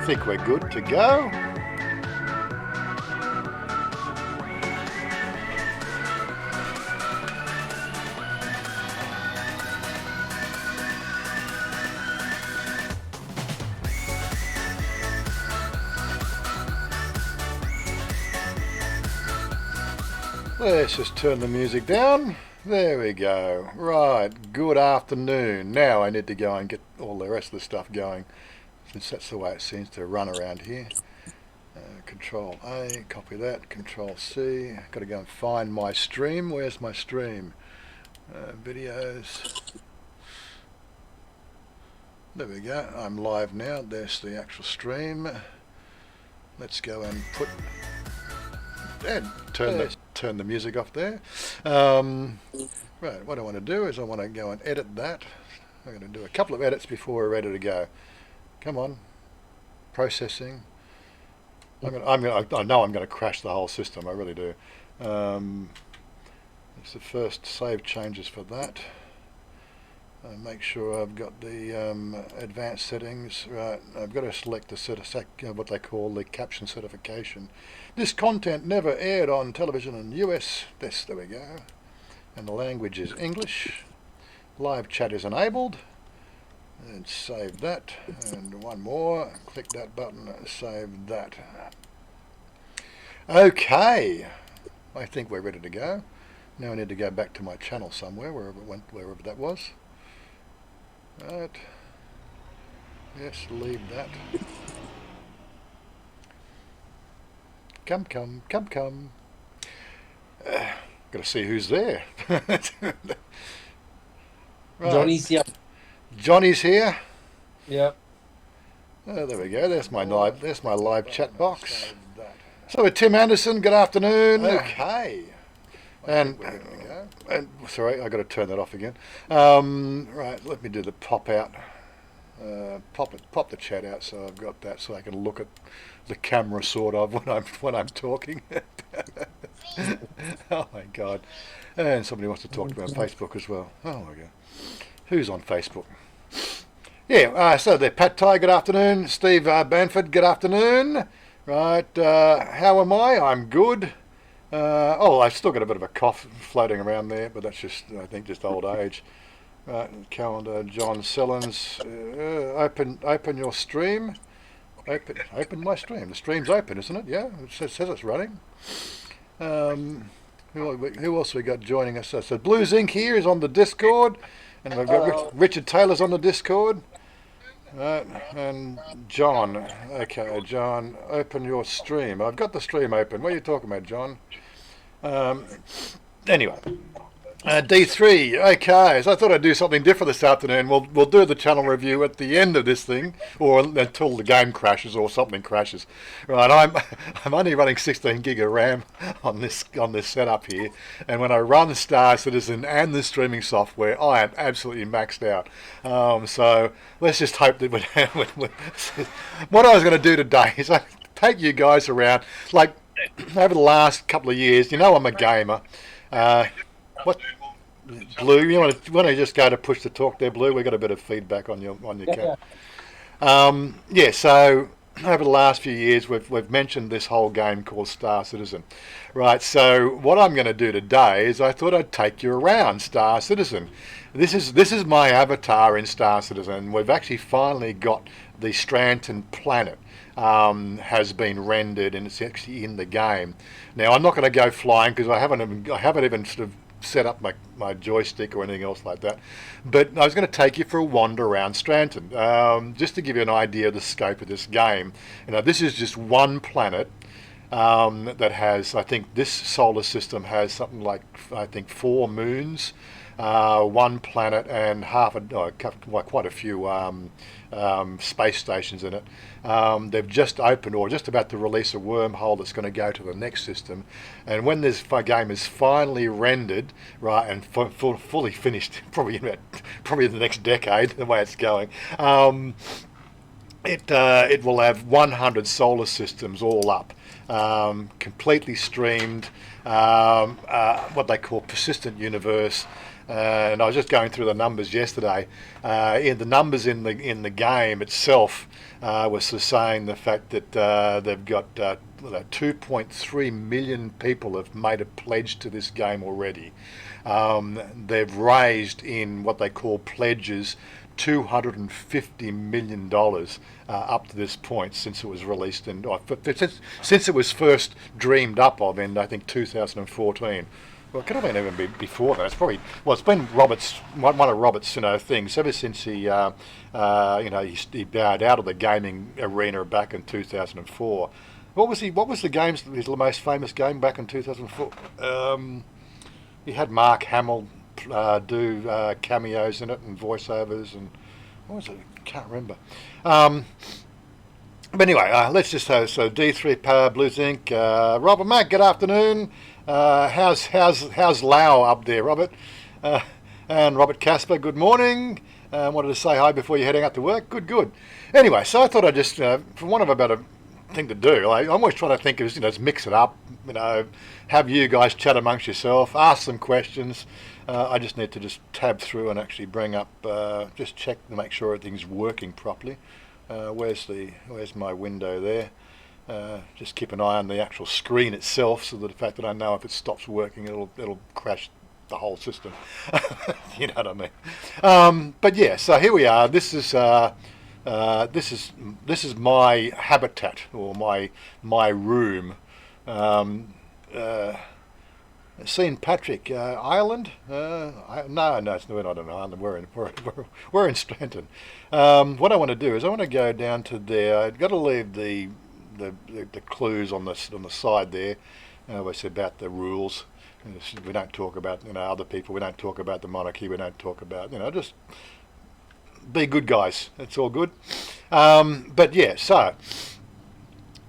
think we're good to go. Let's just turn the music down. There we go. Right, good afternoon. Now I need to go and get all the rest of the stuff going, since that's the way it seems to run around here. Control A, copy that, Control C. Got to go and find my stream. Where's my stream? Videos. There we go. I'm live now. There's the actual stream. Let's go and put and turn the music off there. Right, what I want to do is I want to go and edit that. I'm going to do a couple of edits before we're ready to go. Come on, processing. I know I'm going to crash the whole system. I really do. It's the first save changes for that. Make sure I've got the advanced settings right. I've got to select the what they call the caption certification. This content never aired on television in the US. There we go. And the language is English. Live chat is enabled. And save that. And one more. Click that button and save that. Okay. I think we're ready to go. Now I need to go back to my channel somewhere, wherever it went, wherever that was. Right. Yes, leave that. Come. Got to see who's there. Right. Johnny's here. Johnny's here. Yeah. Oh, there we go. There's my live chat box. So, Tim Anderson. Good afternoon. Okay. And sorry, I got to turn that off again. Right, let me do the pop out. Pop the chat out, so I've got that, so I can look at the camera sort of when I'm talking. Oh my God! And somebody wants to talk to me on Facebook as well. Oh my God, who's on Facebook? Yeah. So there, Pat Ty. Good afternoon. Steve Banford. Good afternoon. Right. How am I? I'm good. I've still got a bit of a cough floating around there, but that's just, I think, just old age. Right, calendar, John Sellens, open your stream. Open my stream. The stream's open, isn't it? Yeah, it says it's running. Who else we got joining us? So Blues Inc. here is on the Discord, and we've got Richard Taylor's on the Discord. Right, and John. Okay, John, open your stream. I've got the stream open. What are you talking about, John? Anyway, D3. Okay, so I thought I'd do something different this afternoon. We'll do the channel review at the end of this thing, or until the game crashes or something crashes. Right, I'm only running 16 gig of RAM on this setup here, and when I run Star Citizen and the streaming software, I am absolutely maxed out. So let's just hope that what I was going to do today is I take you guys around, like over the last couple of years. You know, I'm a gamer. What, Blue? You want to just go to push to talk there, Blue? We got a bit of feedback on your camera. Yeah. So over the last few years, we've mentioned this whole game called Star Citizen, right? So what I'm going to do today is I thought I'd take you around Star Citizen. This is my avatar in Star Citizen. We've actually finally got the Stranton planet. Has been rendered, and it's actually in the game. Now I'm not going to go flying because I haven't even sort of set up my joystick or anything else like that. But I was going to take you for a wander around Stranton, just to give you an idea of the scope of this game. You know, this is just one planet that has, I think, this solar system has something like, I think, 4 moons. One planet and quite a few space stations in it. They've just opened or just about to release a wormhole that's going to go to the next system. And when this game is finally rendered, right, and fully finished, probably in the next decade, the way it's going, it will have 100 solar systems all up, completely streamed, what they call persistent universe. And I was just going through the numbers yesterday. In the numbers in the game itself was sort of saying the fact that they've got 2.3 million people have made a pledge to this game already. They've raised in what they call pledges $250 million up to this point since it was released since it was first dreamed up of in I think 2014. Well, it could have been even before that. It's probably it's been one of Robert's things ever since he he bowed out of the gaming arena back in 2004. What was his most famous game back in 2004? He had Mark Hamill do cameos in it and voiceovers and what was it? Can't remember. But anyway, let's just have so D3 Power Blues Inc. Robert Mac, good afternoon. How's Lau up there, Robert? And Robert Casper, good morning. Wanted to say hi before you're heading out to work. Good. Anyway, so I thought I'd just, for want of a better thing to do, I'm always trying to think of, just mix it up, have you guys chat amongst yourself, ask some questions. I just need to just tab through and actually bring up, just check to make sure everything's working properly. Where's my window there? Just keep an eye on the actual screen itself, so that the fact that I know if it stops working, it'll crash the whole system. You know what I mean? But yeah, so here we are. This is my habitat or my room. St. Patrick Island? No, we're not in Ireland. We're in Stranton. What I want to do is I want to go down to there. I've got to leave the clues on the side there. I said about the rules. We don't talk about other people. We don't talk about the monarchy. We don't talk about just be good guys. It's all good. But yeah, so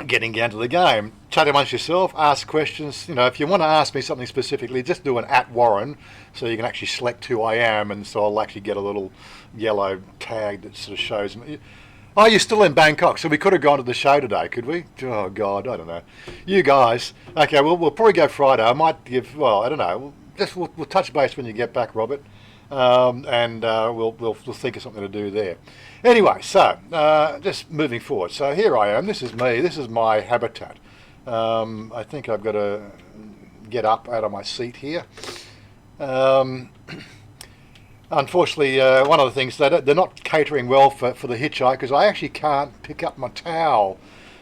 getting down to the game, chat amongst yourself, ask questions. If you want to ask me something specifically, just do an @Warren, so you can actually select who I am, and so I'll actually get a little yellow tag that sort of shows me. Oh, you're still in Bangkok, so we could have gone to the show today, could we? Oh God, I don't know. You guys, okay, we'll probably go Friday. I might give. Well, I don't know. We'll touch base when you get back, Robert, and we'll think of something to do there. Anyway, so just moving forward. So here I am. This is me. This is my habitat. I think I've got to get up out of my seat here. Unfortunately, one of the things they're not catering well for the hitchhikers. I actually can't pick up my towel.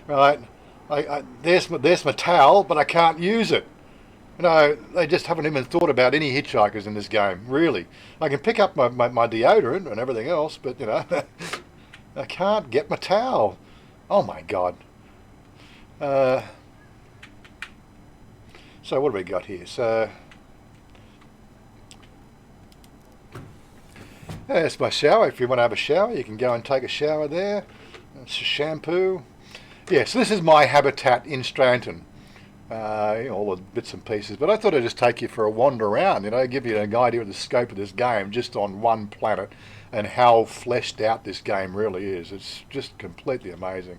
Right? There's my towel, but I can't use it. They just haven't even thought about any hitchhikers in this game, really. I can pick up my deodorant and everything else, but, I can't get my towel. Oh, my God. So what have we got here? So there's my shower. If you want to have a shower, you can go and take a shower there. It's a shampoo. Yeah, so this is my habitat in Stranton. All the bits and pieces, but I thought I'd just take you for a wander around, give you an idea of the scope of this game just on one planet and how fleshed out this game really is. It's just completely amazing.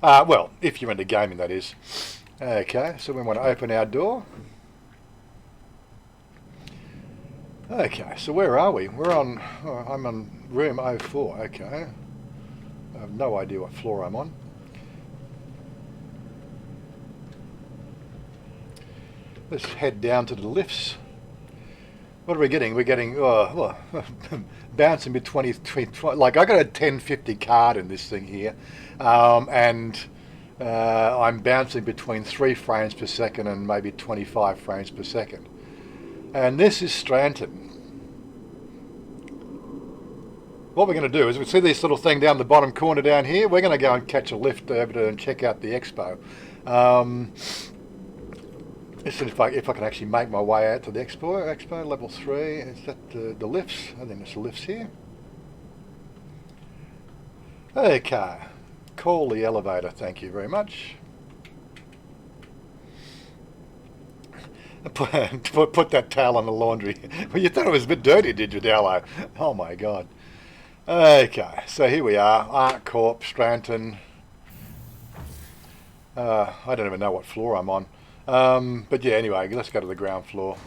Well, if you're into gaming, that is. Okay, so we want to open our door. Okay, so where are we? I'm on room 04. Okay, I have no idea what floor I'm on. Let's head down to the lifts. What are we getting? We're getting bouncing between like I got a 1050 card in this thing here, and I'm bouncing between 3 frames per second and maybe 25 frames per second. And this is Stranton. What we're going to do is we see this little thing down the bottom corner down here. We're going to go and catch a lift over to and check out the expo. Let's see if I can actually make my way out to the expo level 3. Is that the lifts? I think it's the lifts here. Okay, call the elevator. Thank you very much. Put that towel on the laundry. Well, you thought it was a bit dirty, did you, Dallo? Oh my God. Okay, so here we are, Art Corp, Stranton. I don't even know what floor I'm on. But yeah, anyway, let's go to the ground floor.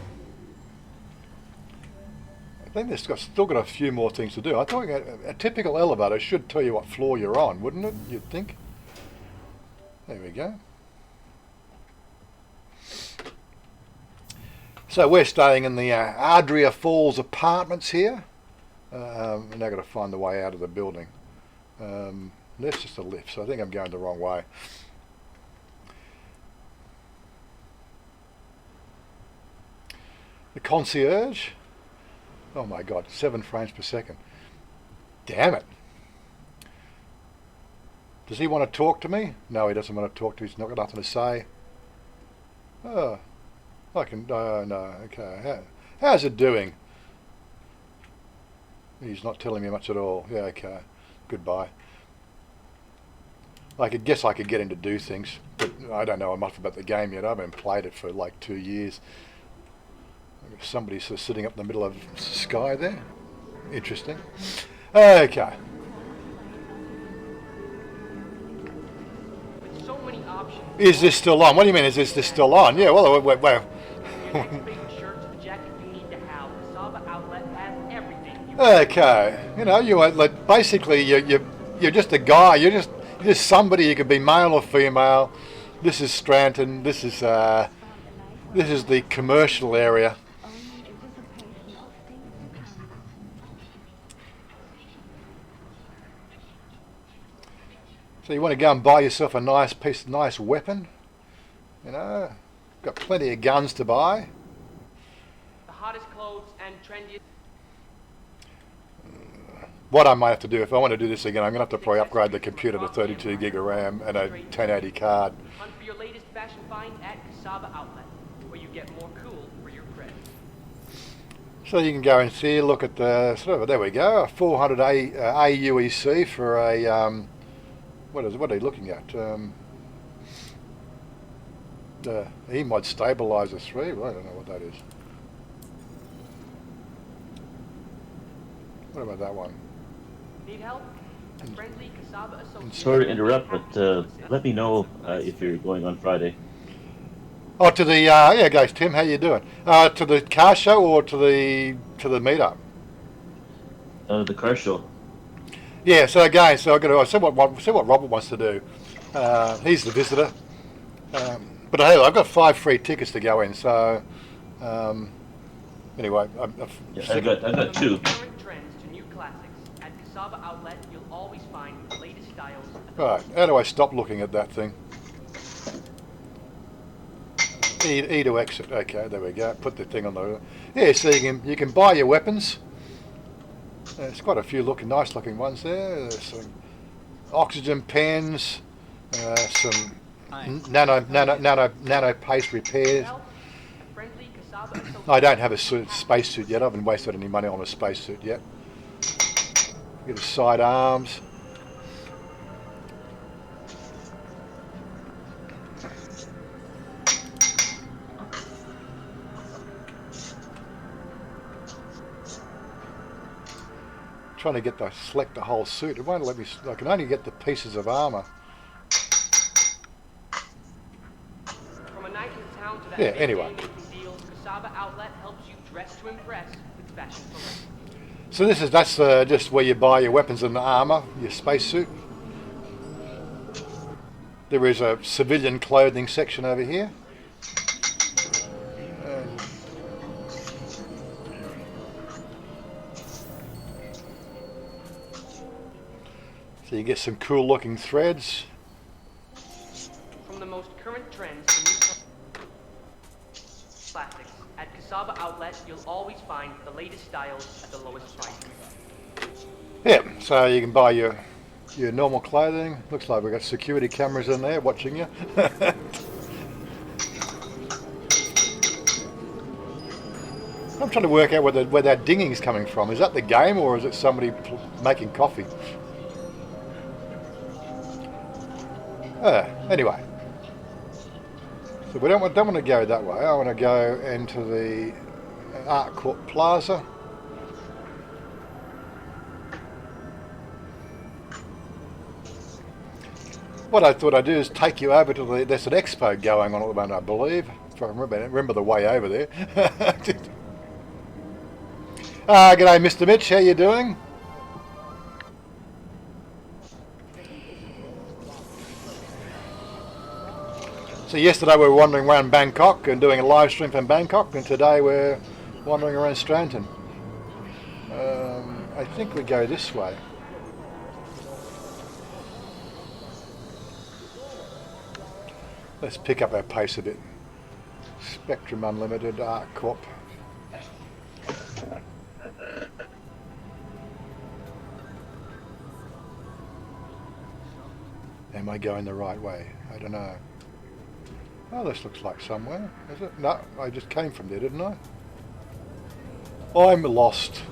think still got a few more things to do. I thought a typical elevator should tell you what floor you're on, wouldn't it? You'd think. There we go. So we're staying in the Ardria Falls apartments here. We're now got to find the way out of the building. That's just a lift, so I think I'm going the wrong way. The concierge. Oh my God, 7 frames per second. Damn it. Does he want to talk to me? No, he doesn't want to talk to me. He's not got nothing to say. Oh, I can, no, okay. How's it doing? He's not telling me much at all. Yeah, okay. Goodbye. I guess I could get him to do things, but I don't know enough about the game yet. I haven't played it for like 2 years. Somebody's sort of sitting up in the middle of the sky there. Interesting. Okay. With so many options. Is this still on? What do you mean? Is this still on? Yeah. Well. Okay. You know, like basically you're just a guy. You're just somebody. You could be male or female. This is Stranton. This is the commercial area. So you want to go and buy yourself a nice weapon, you know, got plenty of guns to buy. The hottest clothes and trendiest. What I might have to do, if I want to do this again, I'm going to have to probably upgrade the computer to 32 gig of RAM and a 1080 card. Hunt for your latest fashion find at Casaba Outlet, where you get more cool for your credit. So you can go and see, look at the, sort of, there we go, a 400 AUEC for a, what are you looking at? The E-Mod Stabilizer 3, well, I don't know what that is. What about that one? Need help? A friendly Casaba associate. Sorry to interrupt, but let me know if you're going on Friday. Oh, to the yeah, guys, Tim, how you doing? To the car show or to the meetup? The car show. Yeah. So again, so I've got to see what Robert wants to do. He's the visitor, but hey, I've got 5 free tickets to go in. So anyway, I've got 2. Current trends to new classics at Casaba Outlet. You'll always find the latest styles. Right. How do I stop looking at that thing? E to exit. Okay, there we go. Put the thing on the. Yeah, so you can buy your weapons. There's quite a few nice looking ones there. There's some oxygen pens, some nano paste repairs. I don't have a spacesuit yet. I haven't wasted any money on a spacesuit yet. Get a side arms. Trying to select the whole suit. It won't let me. I can only get the pieces of armor. From a night in town to that yeah. Anyway. deal, Casaba Outlet helps you dress to impress with fashion for less. So that's just where you buy your weapons and armor, your spacesuit. There is a civilian clothing section over here. So you get some cool looking threads. From the most current trends to new classics, at Casaba Outlet, you'll always find the latest styles at the lowest prices. Yeah, so you can buy your normal clothing. Looks like we've got security cameras in there watching you. I'm trying to work out where that dinging's coming from. Is that the game or is it somebody making coffee? Anyway, so we don't want to go that way. I want to go into the Art Court Plaza. What I thought I'd do is take you over to there's an expo going on at the moment, I believe. If I remember the way over there. G'day, Mr. Mitch. How you doing? So yesterday we were wandering around Bangkok and doing a live stream from Bangkok, and today we're wandering around Stranton. I think we go this way. Let's pick up our pace a bit. Spectrum Unlimited, Art Corp. Am I going the right way? I don't know. Oh, this looks like somewhere, is it? No, I just came from there, didn't I? I'm lost.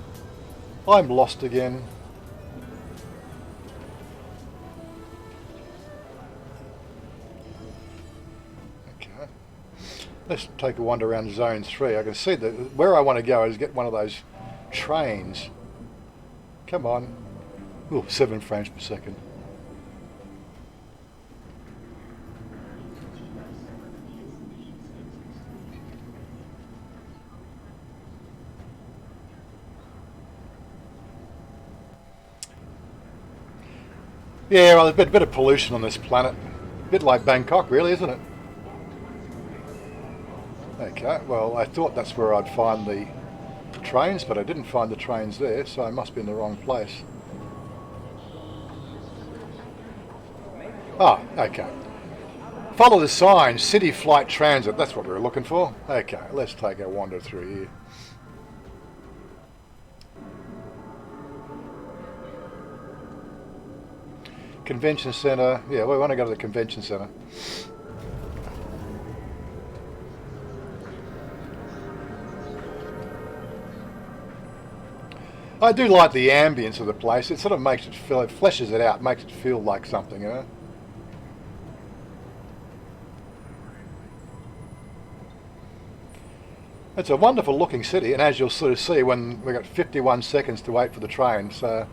I'm lost again. Okay. Let's take a wander around Zone 3. I can see that where I want to go is get one of those trains. Come on. Ooh, 7 frames per second. Yeah, well, there's a bit of pollution on this planet. A bit like Bangkok, really, isn't it? Okay, well, I thought that's where I'd find the trains, but I didn't find the trains there, so I must be in the wrong place. Oh, okay. Follow the sign, City Flight Transit. That's what we were looking for. Okay, let's take a wander through here. Convention Centre. Yeah, we want to go to the Convention Centre. I do like the ambience of the place. It sort of makes it feel, it fleshes it out, makes it feel like something, you know. It's a wonderful looking city, and as you'll sort of see when we've got 51 seconds to wait for the train, so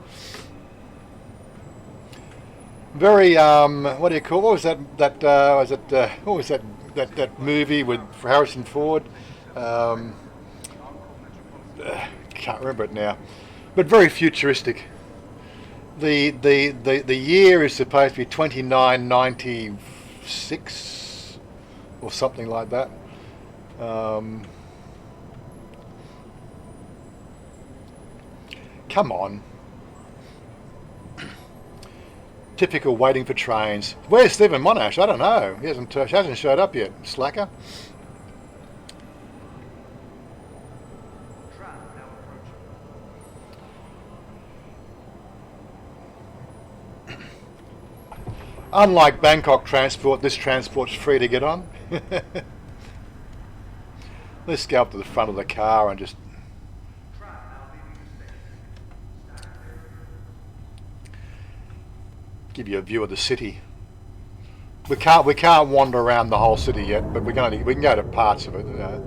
very what do you call, what was that what was that movie with Harrison Ford, can't remember it now, but very futuristic. The year is supposed to be 2996 or something like that. Come on. Typical waiting for trains. Where's Stephen Monash? I don't know. He hasn't showed up yet. Slacker. Unlike Bangkok transport, this transport's free to get on. Let's go up to the front of the car and just give you a view of the city. We can't wander around the whole city yet, but we can go to parts of it, you know.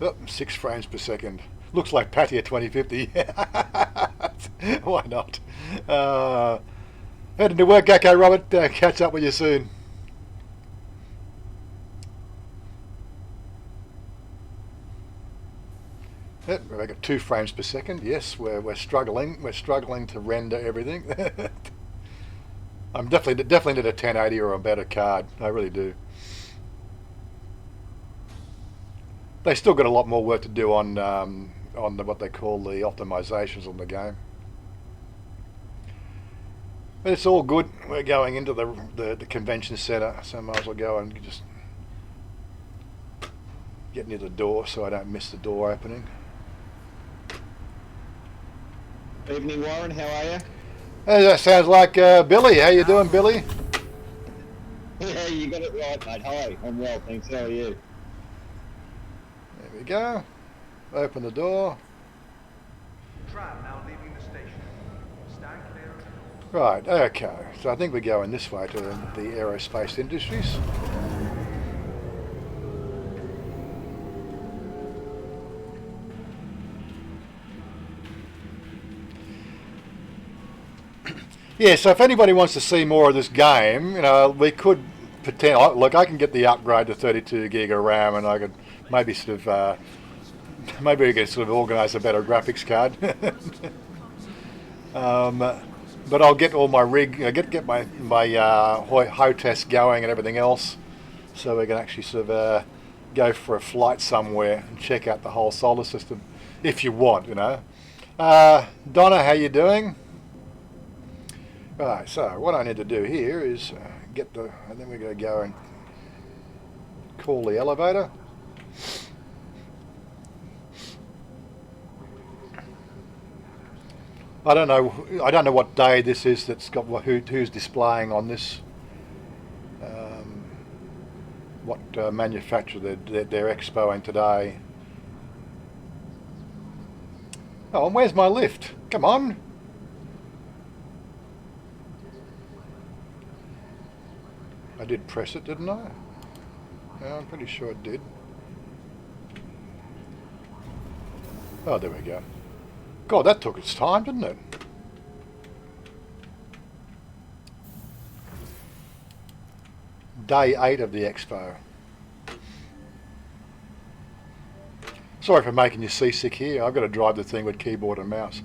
Oh, 6 frames per second. Looks like Patia 2050. Why not? Heading to work, okay, Robert. Catch up with you soon. Yep, we've got 2 frames per second. Yes, we're struggling. We're struggling to render everything. I'm definitely need a 1080 or a better card. I really do. They still got a lot more work to do on what they call the optimizations on the game. But it's all good. We're going into the convention centre, so I might as well go and just get near the door so I don't miss the door opening. Evening, Warren. How are you? Hey, that sounds like Billy. How you doing, Billy? Yeah, you got it right, mate. Hi, I'm well, thanks. How are you? There we go. Open the door. Tram now leaving the station. Stand clear. Right, okay. So I think we're going this way to the aerospace industries. Yeah, so if anybody wants to see more of this game, you know, we could look, I can get the upgrade to 32 gig of RAM, and I could maybe maybe we could sort of organise a better graphics card. But I'll get all my get my hotess going and everything else, so we can actually sort of go for a flight somewhere and check out the whole solar system, if you want, you know. Donna, how you doing? Right, so what I need to do here is and then we're going to go and call the elevator. I don't know what day this is that's got who's displaying on this. What manufacturer they're expoing today. Oh, and where's my lift? Come on. I did press it, didn't I? Yeah, I'm pretty sure it did. Oh, there we go. God, that took its time, didn't it? Day 8 of the expo. Sorry for making you seasick here. I've got to drive the thing with keyboard and mouse.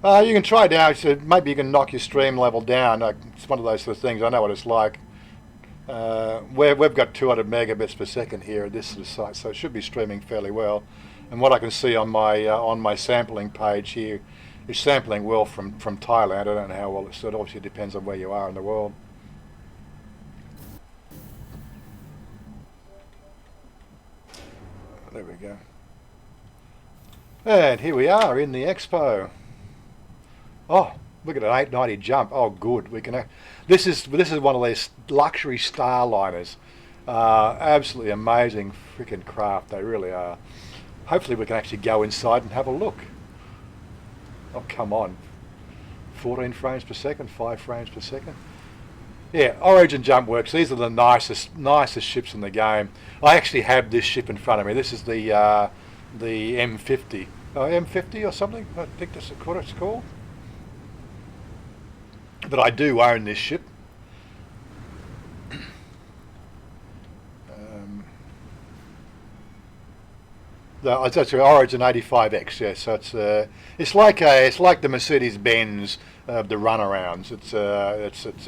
You can try down, so maybe you can knock your stream level down. It's one of those sort of things. I know what it's like. We've got 200 megabits per second here at this sort of site, so it should be streaming fairly well. And what I can see on my sampling page here is sampling well from Thailand. I don't know how well it obviously depends on where you are in the world. There we go. And here we are in the expo. Oh, look at an 890 jump. Oh, good. We can. This is one of these luxury starliners. Absolutely amazing freaking craft. They really are. Hopefully, we can actually go inside and have a look. Oh, come on. 14 frames per second, 5 frames per second. Yeah, Origin Jump Works. These are the nicest ships in the game. I actually have this ship in front of me. This is the M50. Oh, M50 or something. I think that's what it's called. But I do own this ship. It's actually Origin 85X. Yeah, so it's like the Mercedes-Benz the runarounds.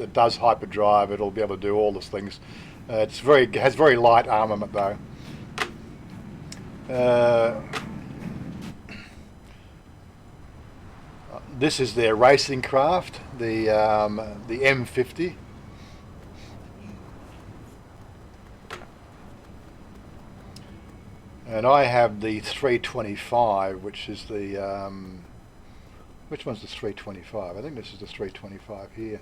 It does hyperdrive. It'll be able to do all those things. It has very light armament though. This is their racing craft, the M50. And I have the 325, which is the which one's the 325? I think this is the 325 here.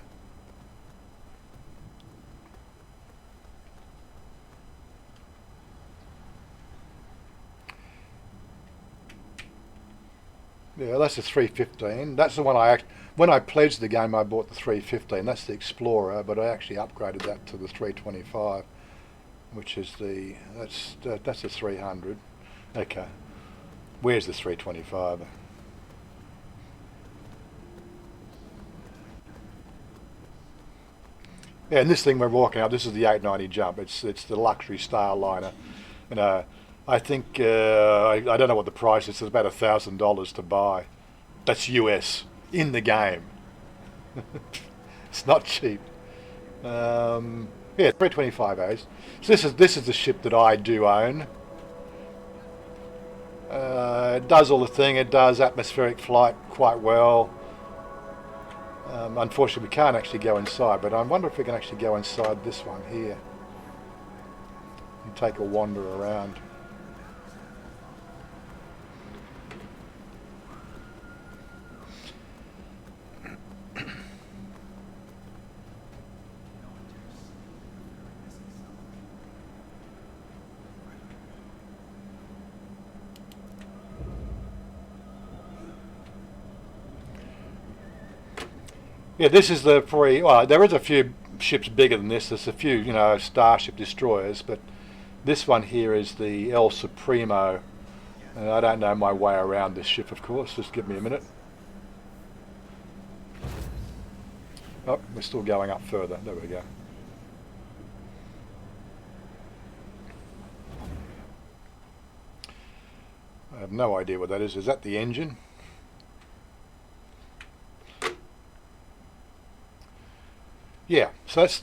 Yeah, that's the 315. That's the one when I pledged the game, I bought the 315. That's the Explorer, but I actually upgraded that to the 325, which is that's the 300. Okay, where's the 325? Yeah, and this thing we're walking up, this is the 890 jump. It's the luxury starliner. I think I don't know what the price is. It's about $1,000 to buy. That's US in the game. It's not cheap. Yeah, 325 A's. So this is the ship that I do own. It does all the thing. It does atmospheric flight quite well. Unfortunately, we can't actually go inside, but I wonder if we can actually go inside this one here and take a wander around. Yeah, this is well, there is a few ships bigger than this. There's a few, Starship destroyers, but this one here is the El Supremo. I don't know my way around this ship, of course. Just give me a minute. Oh, we're still going up further. There we go. I have no idea what that is. Is that the engine? Yeah, so that's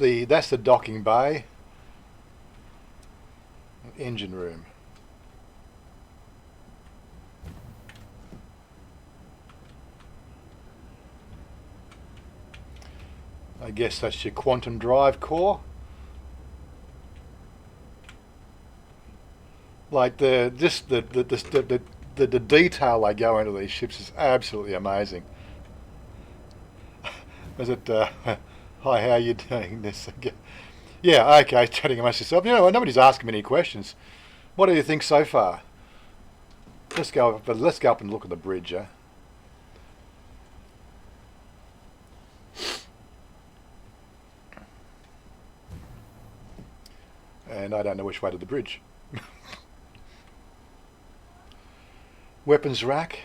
the docking bay. Engine room. I guess that's your quantum drive core. Like the detail they go into these ships is absolutely amazing. Is it? Hi, how are you doing? This? Yeah, okay. Chatting amongst yourself. You know, nobody's asking me any questions. What do you think so far? Let's go up and look at the bridge, eh? And I don't know which way to the bridge. Weapons rack.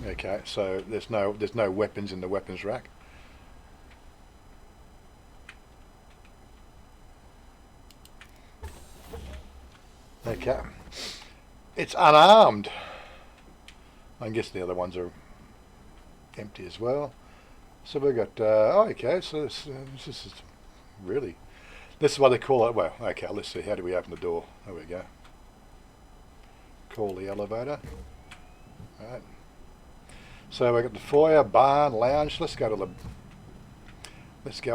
Okay, so there's no weapons in the weapons rack. Okay, it's unarmed. I guess the other ones are empty as well. So we've got oh, okay. So this is really, this is what they call it. Well, okay. Let's see. How do we open the door? There we go. Call the elevator. All right. So we've got the foyer, bar, and lounge. Let's go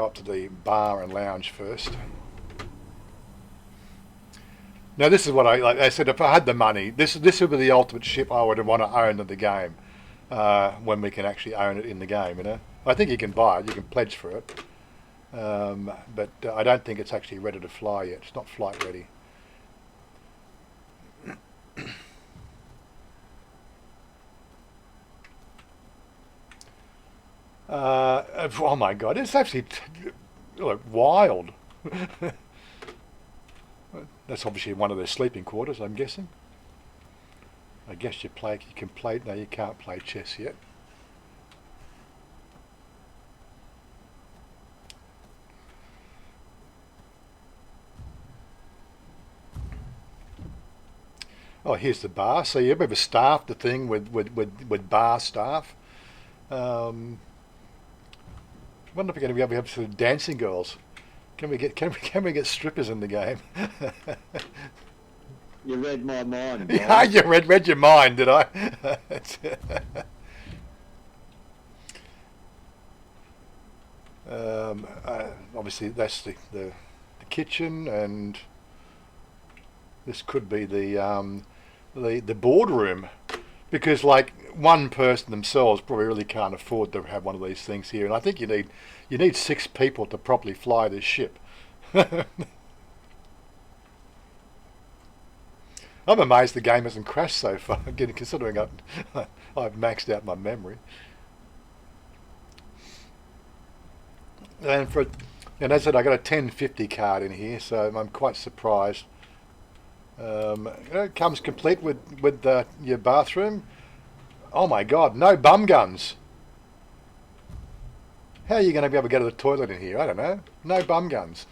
up to the bar and lounge first. Now this is what like I said. If I had the money, this would be the ultimate ship I would want to own in the game. When we can actually own it in the game, you know. I think you can buy it. You can pledge for it, but I don't think it's actually ready to fly yet. It's not flight ready. Oh my God! It's actually like wild. That's obviously one of their sleeping quarters, I'm guessing. I guess you can play. No, you can't play chess yet. Oh, here's the bar. So you ever staffed the thing with bar staff? Wonder if we're going to be able to have some dancing girls. Can we get strippers in the game? You read my mind. Yeah, you read your mind, did I? Obviously, that's the kitchen, and this could be the boardroom, because like one person themselves probably really can't afford to have one of these things here, and I think you need 6 people to properly fly this ship. I'm amazed the game hasn't crashed so far, considering I've maxed out my memory. And as I said, I got a 1050 card in here, so I'm quite surprised. It comes complete with your bathroom. Oh my God, no bum guns. How are you going to be able to go to the toilet in here? I don't know. No bum guns.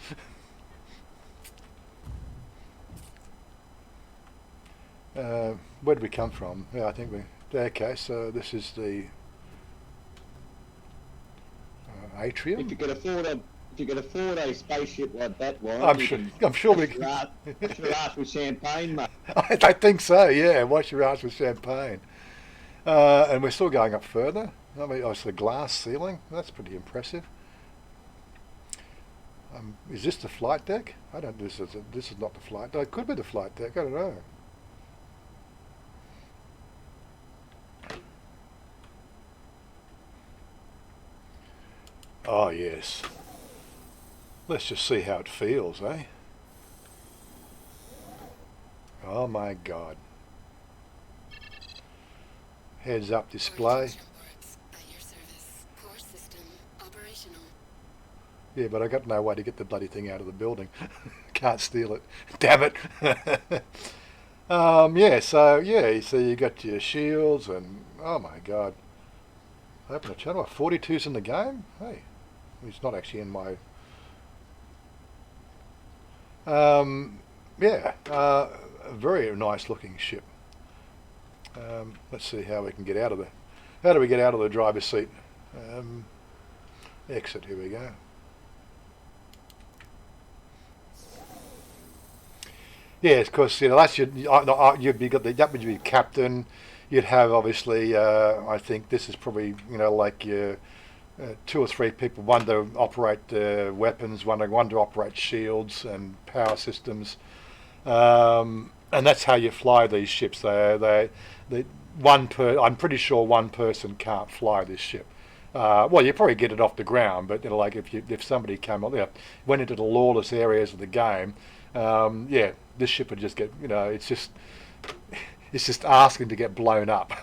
Where did we come from? Yeah, I think okay, so this is the atrium. If you could afford a spaceship like that one, I'm sure we should have asked with champagne, mate. I think so, yeah. Wash your ass with champagne. And we're still going up further. I mean, it's the glass ceiling. That's pretty impressive. Is this the flight deck? I don't. This is not the flight deck. It could be the flight deck. I don't know. Oh yes. Let's just see how it feels, eh? Oh my God. Heads up display. Yeah, but I got no way to get the bloody thing out of the building. Can't steal it. Damn it. Yeah, so you got your shields and Oh my God. Open the channel. 42's in the game? Hey, he's not actually in my... yeah, a very nice looking ship. Let's see how we can get out of the... How do we get out of the driver's seat? Exit, here we go. Yes, of course, you know, that's you'd be got that would be captain. You'd have obviously, I think this is probably, you know, like your 2 or 3 people, one to operate weapons, one to operate shields and power systems, and that's how you fly these ships. I'm pretty sure one person can't fly this ship. Well, you probably get it off the ground, but you know, like if somebody came, you know, went into the lawless areas of the game, yeah, this ship would just get, you know, it's just asking to get blown up.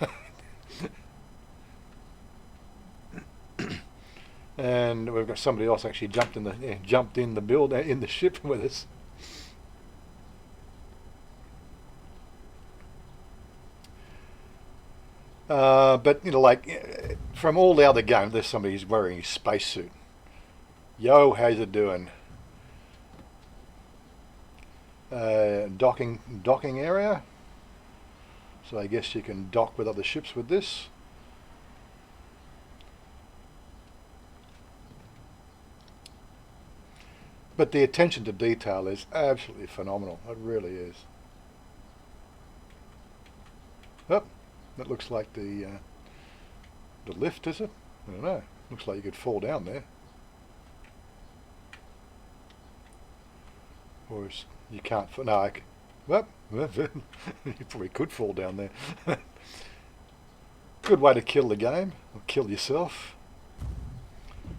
And we've got somebody else actually jumped in the ship with us. But you know, like from all the other games, there's somebody who's wearing a spacesuit. Yo, how's it doing? Docking area. So I guess you can dock with other ships with this. But the attention to detail is absolutely phenomenal. It really is. Oh, that looks like the lift, is it? I don't know. Looks like you could fall down there. Or you can't. No, well, you probably could fall down there. Good way to kill the game, or kill yourself.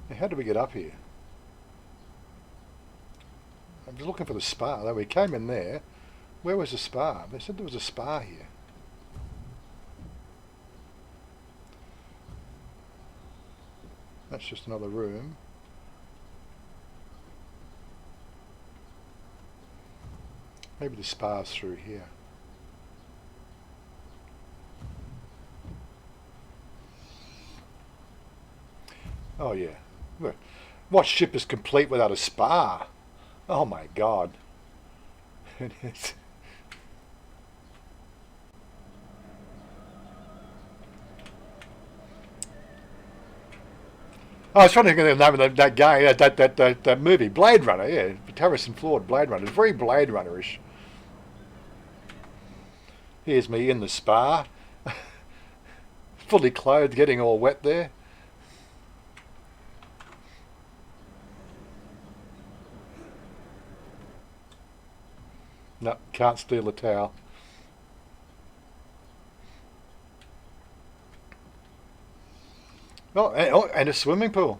Now, how do we get up here? I'm just looking for the spa. We came in there. Where was the spa? They said there was a spa here. That's just another room. Maybe the spa's through here. Oh yeah. What ship is complete without a spa? Oh my God. I was trying to think of the name of that guy, that movie, Blade Runner, yeah. Harrison Ford, Blade Runner. It's very Blade Runner-ish. Here's me in the spa. Fully clothed, getting all wet there. No, can't steal a towel. Oh, and a swimming pool.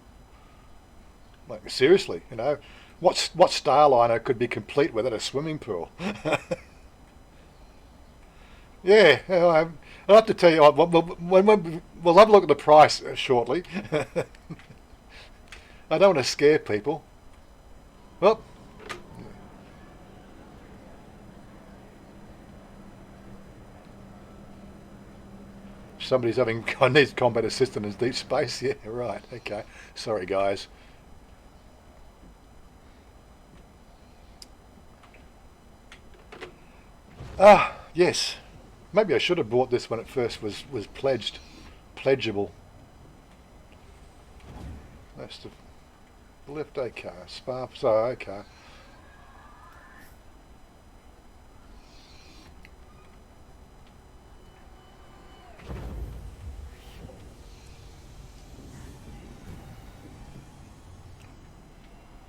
Like seriously, you know, what Starliner could be complete without a swimming pool? Yeah, I'll have to tell you. We'll have a look at the price shortly. I don't want to scare people. Well. Somebody's having needs combat assistance in deep space. Yeah, right. Okay. Sorry, guys. Ah, yes. Maybe I should have bought this when it first was pledgeable. That's the lift. Okay. Spa. So okay.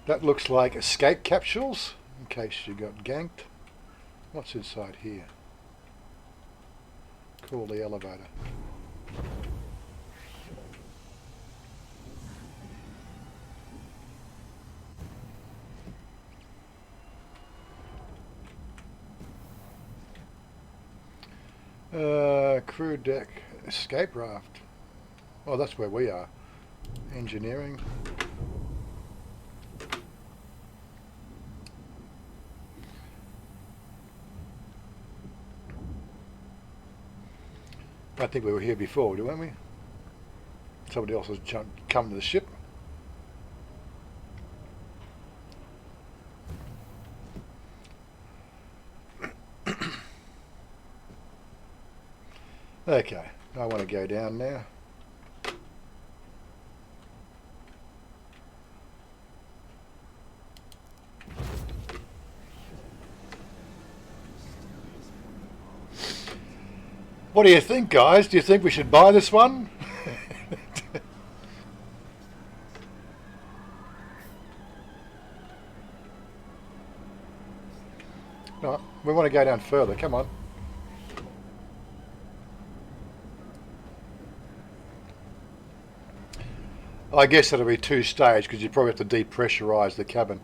That looks like escape capsules, in case you got ganked. What's inside here? Call the elevator. Crew deck, escape raft. Oh, that's where we are. Engineering. I think we were here before, weren't we? Somebody else has come to the ship. Okay, I want to go down now. What do you think, guys? Do you think we should buy this one? No, we want to go down further. Come on. I guess it'll be two-stage because you probably have to depressurise the cabin.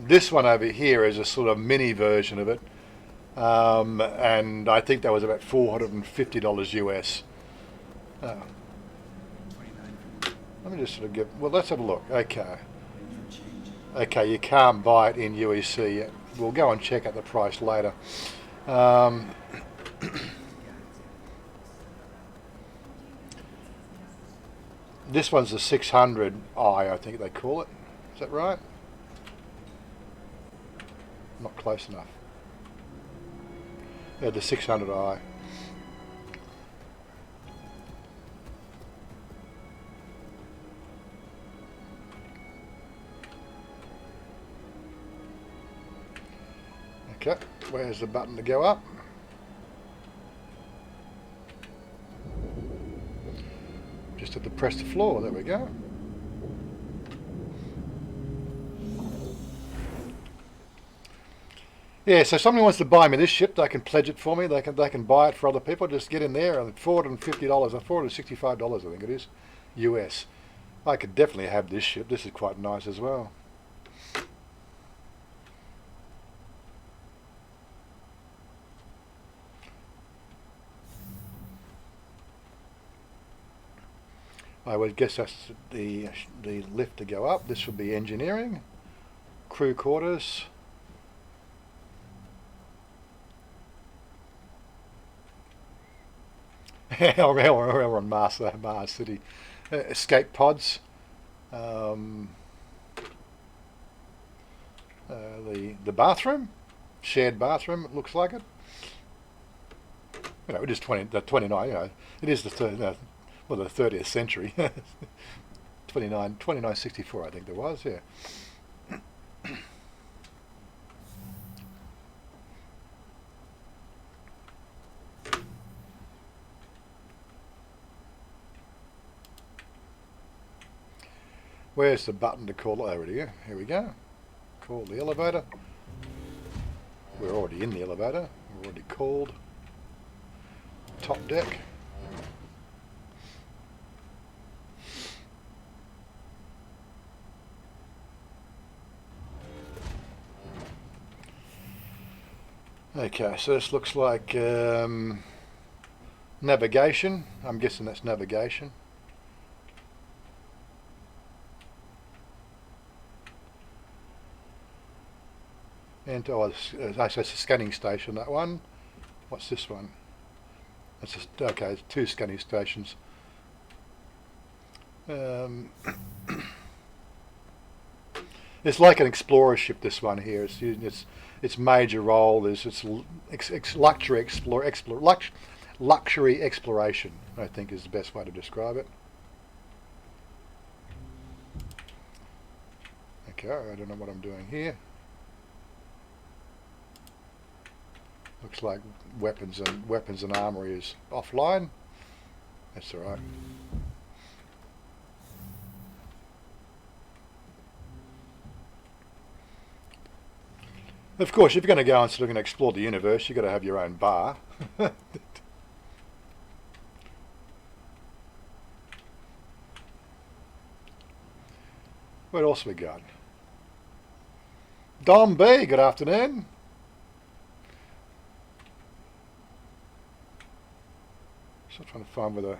This one over here is a sort of mini version of it. And I think that was about $450 US. Let me just sort of get, well, let's have a look. Okay. Okay, you can't buy it in UEC. We'll go and check out the price later. This one's the 600i, I think they call it. Is that right? Not close enough. Yeah, the 600i. Okay, where's the button to go up? Just have to press the floor, there we go. Yeah, so if somebody wants to buy me this ship, they can pledge it for me, they can buy it for other people, just get in there, and $450 or $465 I think it is, US. I could definitely have this ship, this is quite nice as well. I would guess that's the lift to go up. This would be engineering, crew quarters. We're on Mars City. Escape pods. The bathroom, shared bathroom. It looks like it. You know, it is 29. You know, it is the 30th century. 2964 I think there was, yeah. Where's the button to call it? Over here. Here we go. Call the elevator. We're already in the elevator. We're already called. Top deck. Okay, so this looks like navigation. I'm guessing that's navigation. And it's a scanning station, that one. What's this one? That's just, okay, it's two scanning stations. It's like an explorer ship, this one here. Its major role is luxury exploration, I think is the best way to describe it. Okay, I don't know what I'm doing here. Looks like weapons and armory is offline. That's all right. Of course, if you're going to go and sort of explore the universe, you've got to have your own bar. What else we got? Dom B, good afternoon. So I'm trying to find whether,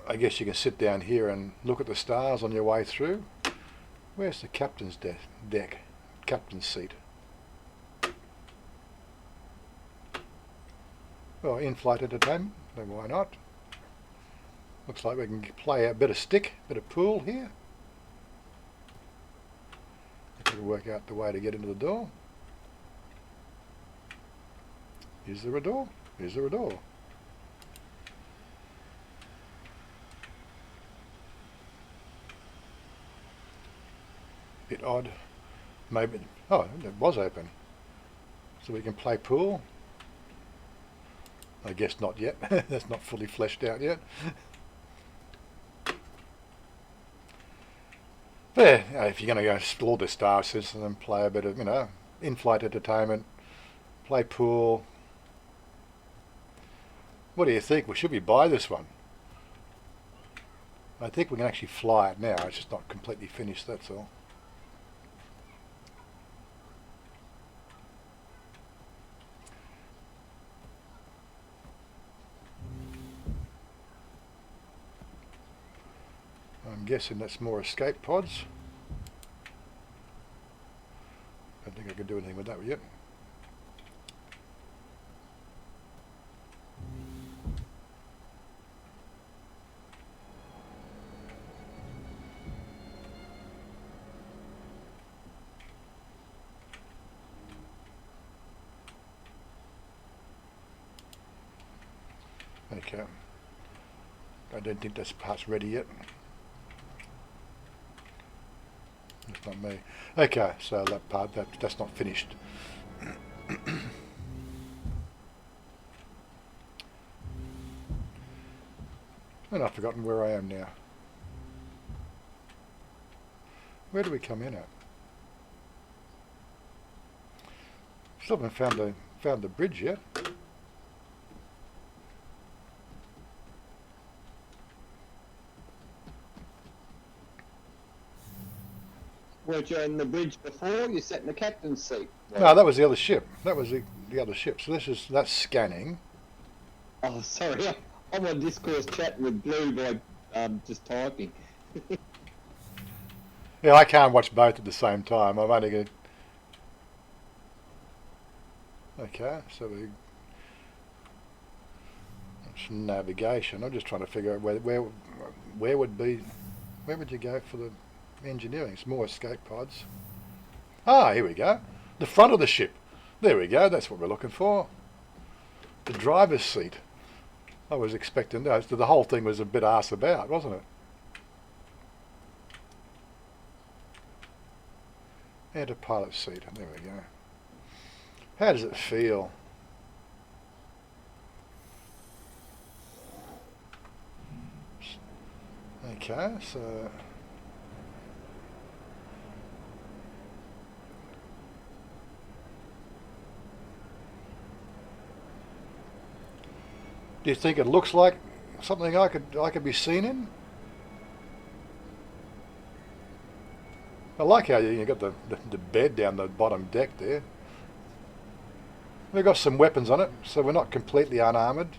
I guess you can sit down here and look at the stars on your way through. Where's the captain's deck? Captain's seat. Well, in-flight entertainment, then why not? Looks like we can play a bit of stick, a bit of pool here. If we can work out the way to get into the door. Is there a door? Is there a door? Bit odd. Maybe. Oh, it was open. So we can play pool. I guess not yet. That's not fully fleshed out yet. But yeah, if you're going to go explore the star system and play a bit of, in-flight entertainment, play pool. What do you think? Should we buy this one? I think we can actually fly it now. It's just not completely finished, that's all. I'm guessing that's more escape pods. I don't think I can do anything with that yet. Okay. I don't think this part's ready yet. That's not me. Okay, so that part, that's not finished. And I've forgotten where I am now. Where do we come in at? Still haven't found the bridge yet. Weren't you in the bridge before? You sat in the captain's seat. No, that was the other ship. That was the other ship. So that's scanning. Oh, sorry. I'm on Discourse chatting with Blue by just typing. Yeah, I can't watch both at the same time. I'm only going to... Okay, so some navigation. I'm just trying to figure out where would you go for the engineering? It's more escape pods. Ah, here we go. The front of the ship. There we go. That's what we're looking for. The driver's seat. I was expecting that. The whole thing was a bit arse about, wasn't it? And a pilot seat. There we go. How does it feel? Okay, so... Do you think it looks like something I could be seen in? I like how you got the bed down the bottom deck there. We've got some weapons on it, so we're not completely unarmoured.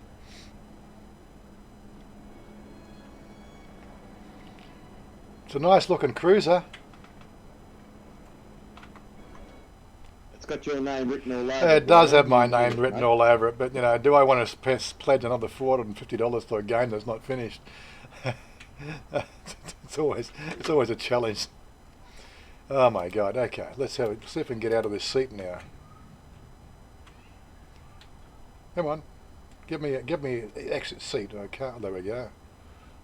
It's a nice looking cruiser. It's got your name written all over it. It does have my name written all over it, but do I want to pledge another $450 to a game that's not finished? It's always a challenge. Oh my God! Okay, let's see if we can get out of this seat now. Come on, give me the exit seat. Okay, there we go.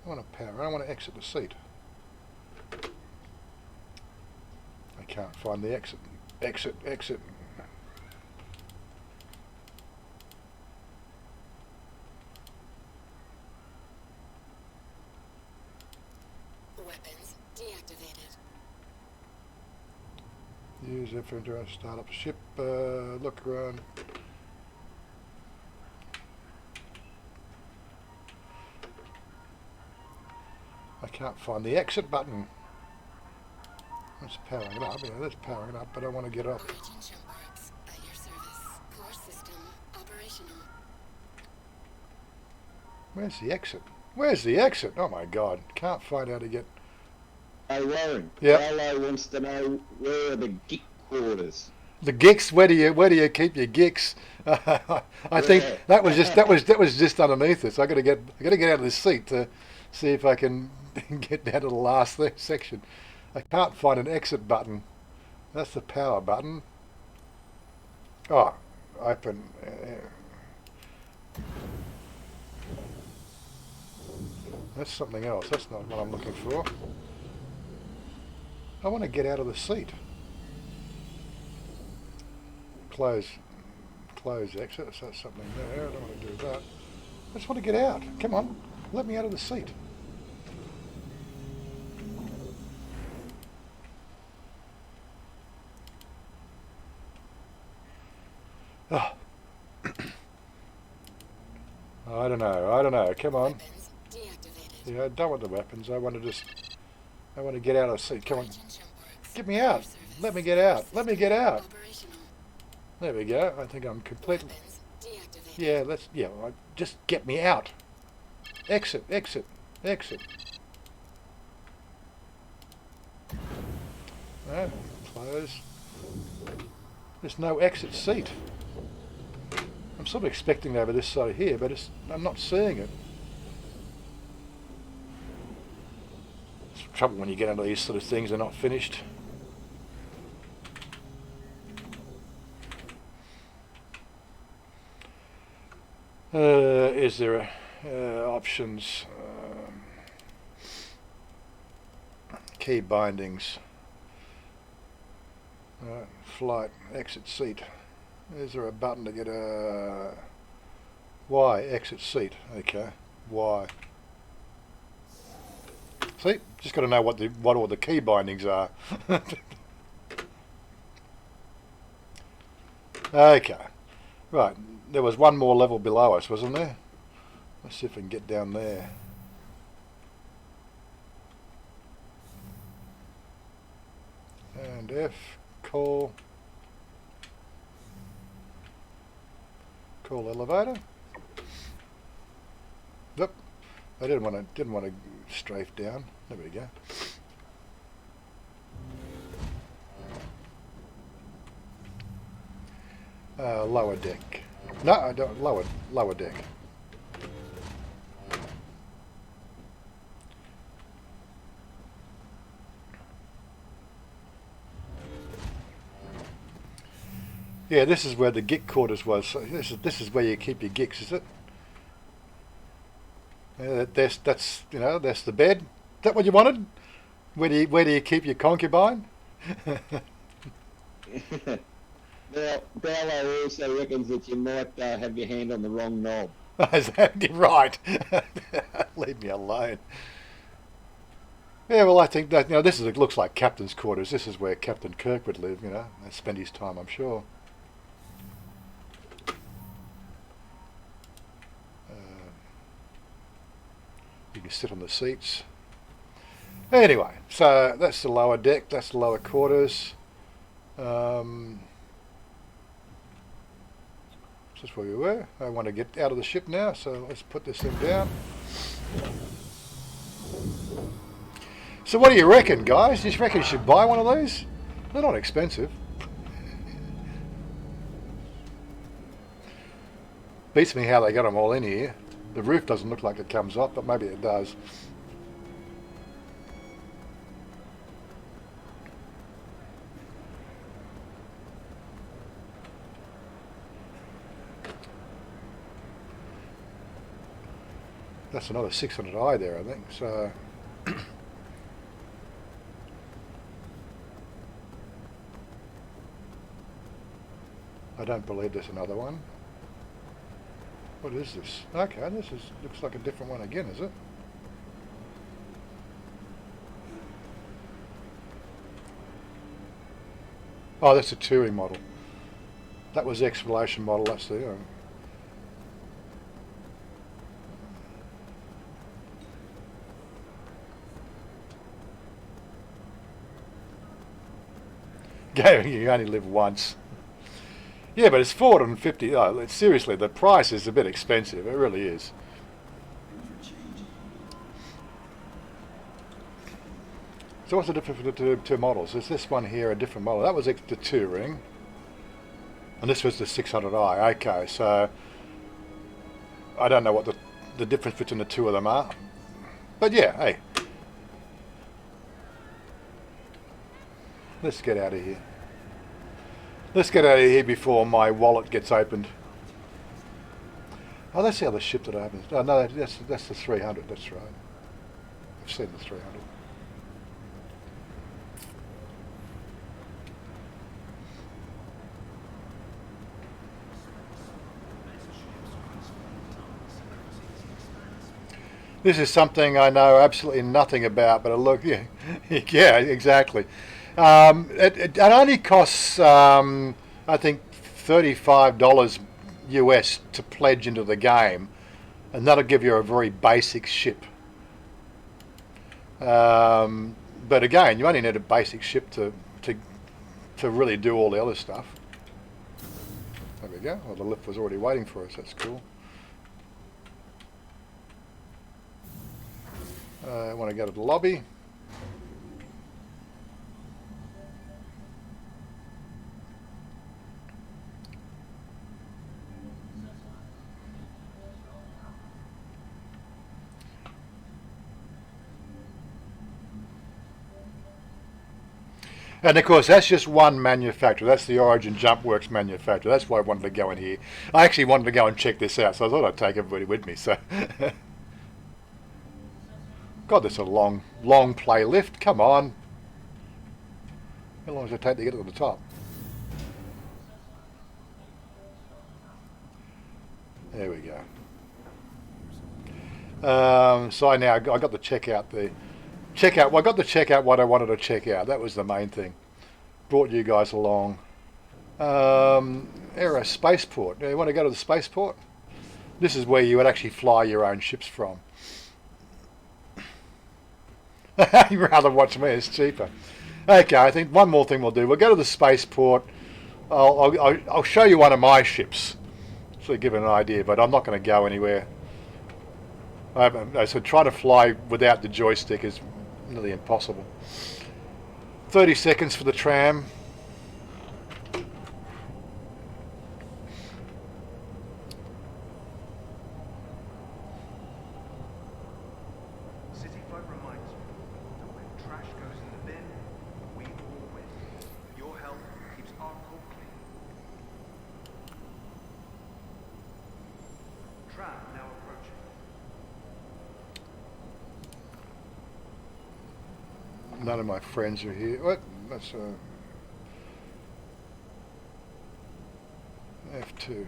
I want to power. I want to exit the seat. I can't find the exit. Exit. Weapons deactivated. Use F1 to start up the ship. Look around. I can't find the exit button. That's powering it up. Yeah, that's powering it up, but I want to get off. Origin jump parts at your service. Core system operational. Where's the exit? Where's the exit? Oh my God! Can't find how to get. Hey Warren, Yep. Paolo wants to know where are the geek quarters? The gigs. Where do you keep your gigs? I think Yeah. that was just underneath it. So I got to get out of this seat to see if I can get down to the last section. I can't find an exit button. That's the power button. Oh, open. That's something else. That's not what I'm looking for. I want to get out of the seat. Close exit. So that's something there. I don't want to do that. I just want to get out. Come on, let me out of the seat. Oh. I don't know. Come on. Weapons deactivated. Yeah, I don't want the weapons. I want to get out of the seat. Come on. Attention works. Get me out. Air service. Let me get out. Let me get out. Operational. There we go. I think I'm completely... Weapons deactivated. Yeah, just get me out. Exit. No, close. There's no exit seat. I'm sort of expecting over this side here, but I'm not seeing it. It's trouble when you get into these sort of things, they're not finished. Is there options? Key bindings. Flight, exit seat. Is there a button to get a... Y, exit seat. Okay, Y. See, just got to know what all the key bindings are. Okay, right. There was one more level below us, wasn't there? Let's see if we can get down there. And F, call elevator. Yep. I didn't want to strafe down. There we go. Lower deck. No, I don't. Lower deck. Yeah, this is where the gig quarters was. So this is where you keep your gigs, is it? That's that's the bed. Is that what you wanted? Where do you keep your concubine? Now, Bella also reckons that you might have your hand on the wrong knob. Is that right? Leave me alone. Yeah, well, I think that this it looks like Captain's quarters. This is where Captain Kirk would live. And spend his time, I'm sure. You can sit on the seats. Anyway, so that's the lower deck. That's the lower quarters. Just where we were. I want to get out of the ship now, so let's put this thing down. So what do you reckon, guys? Do you reckon you should buy one of these? They're not expensive. Beats me how they got them all in here. The roof doesn't look like it comes off, but maybe it does. That's another 600i there, I think. So I don't believe there's another one. What is this? Okay, looks like a different one again, is it? Oh, that's a touring model. That was the exploration model. That's the. You only live once. Yeah, but it's 450. Oh, seriously, the price is a bit expensive. It really is. So what's the difference between the two models? Is this one here a different model? That was the touring. And this was the 600i. Okay, so I don't know what the difference between the two of them are. But yeah, hey. Let's get out of here. Let's get out of here before my wallet gets opened. Oh, that's the other ship that opens. Oh, no, that's the 300. That's right. I've seen the 300. This is something I know absolutely nothing about, but I look, yeah, yeah, exactly. It only costs, I think, $35 US to pledge into the game, and that'll give you a very basic ship. But again, you only need a basic ship to really do all the other stuff. There we go. Well, the lift was already waiting for us. That's cool. I want to go to the lobby. And of course, that's just one manufacturer. That's the Origin Jumpworks manufacturer. That's why I wanted to go in here. I actually wanted to go and check this out, so I thought I'd take everybody with me. So, God, this is a long play lift. Come on. How long does it take to get to the top? There we go. So I got to check out the checkout. Well, I got to check out what I wanted to check out. That was the main thing. Brought you guys along. Aero spaceport. You want to go to the spaceport? This is where you would actually fly your own ships from. You'd rather watch me, it's cheaper. Okay, I think one more thing we'll do. We'll go to the spaceport. I'll show you one of my ships, so give it an idea, but I'm not going to go anywhere. So trying to fly without the joystick is nearly impossible. 30 seconds for the tram. City Folk reminds me that when trash goes in the bin, we all win. Your help keeps our port clean. Tram now approaching. None of my friends are here. What? That's F2.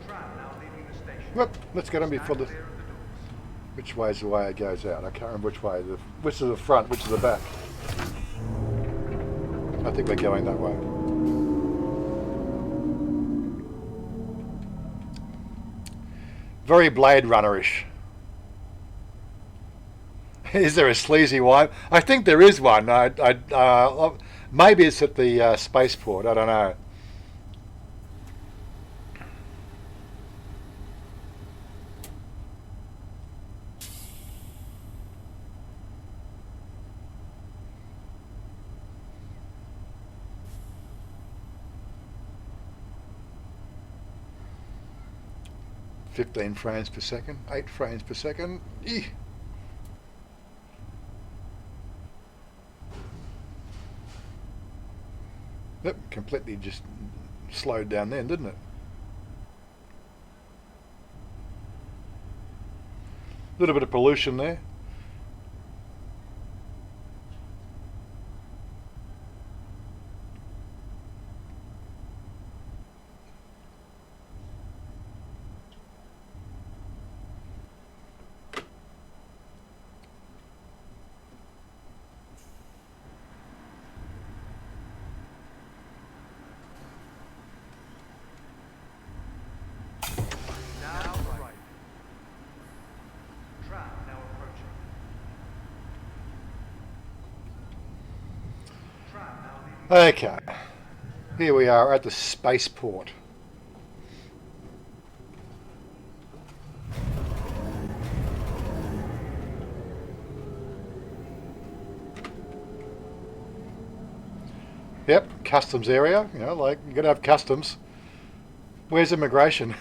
Tram now leaving the station. Whoop, let's get them before the... Stand clear of the doors. Which way is the way it goes out? I can't remember which way. Which is the front, which is the back. I think we're going that way. Very Blade Runner-ish. Is there a sleazy one? I think there is one. Maybe it's at the spaceport. I don't know. "15 frames per second, 8 frames per second. Eeh. Yep, completely just slowed down then, didn't it? A little bit of pollution there. Now right. Tram now approaching. Tram now leaving. Okay, here we are at the spaceport. Yep, customs area. You know, like you got to have customs. Where's immigration?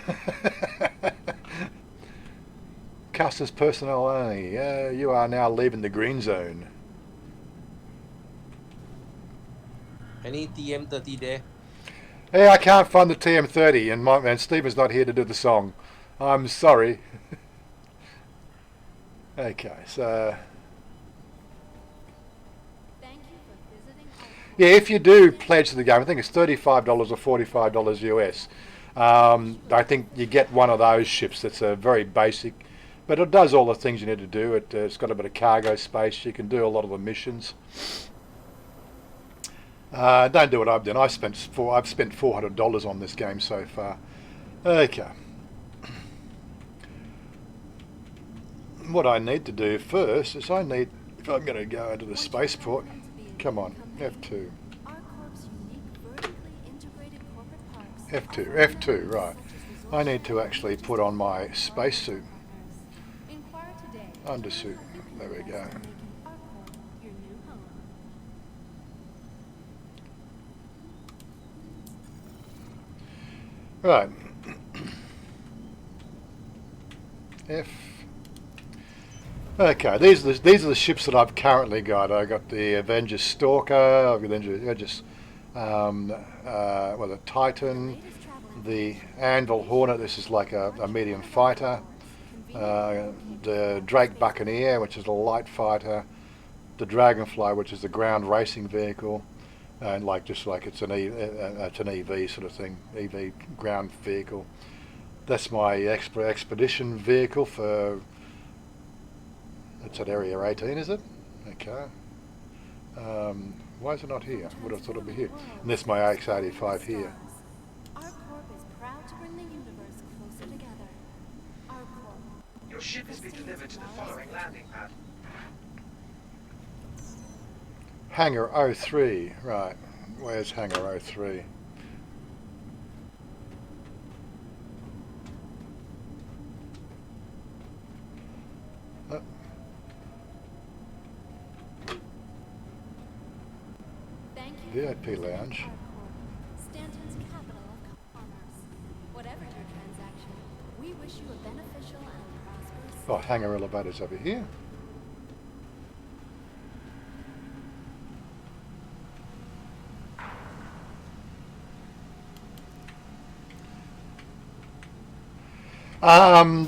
Customs personnel only. You are now leaving the green zone. Any TM30 there? Hey, I can't find the TM30, and Stephen's not here to do the song. I'm sorry. Okay, so Thank you for visiting our yeah, if you do pledge to the game, I think it's $35 or $45 US. I think you get one of those ships that's a very basic, but it does all the things you need to do. It's got a bit of cargo space. You can do a lot of the missions. Don't do what I've done. I've spent $400 on this game so far. Okay. What I need to do first is if I'm going to go into the spaceport, come on, F2. Our corp's unique vertically integrated corporate parks. F2, right. I need to actually put on my spacesuit, Inquire today. undersuit. There we go. Our corp your new home. Right. F. Okay, these are the ships that I've currently got. I got the Avengers Stalker. I've got the Avengers, the Titan, the Anvil Hornet. This is like a medium fighter. The Drake Buccaneer, which is a light fighter. The Dragonfly, which is the ground racing vehicle, and it's an EV sort of thing, EV ground vehicle. That's my expedition vehicle for. It's at Area 18, is it? Okay. Why is it not here? Would have thought it'd be here. And that's my X85 here. Our corp is proud to bring the universe closer together. Our corp. Your ship has been delivered to the following landing pad. Hangar 03, right. Where's Hangar 03? Thank you. VIP lounge. Stanton's capital of commerce. Whatever your transaction, we wish you a beneficial and prosperous. Oh, hangar elevators over here.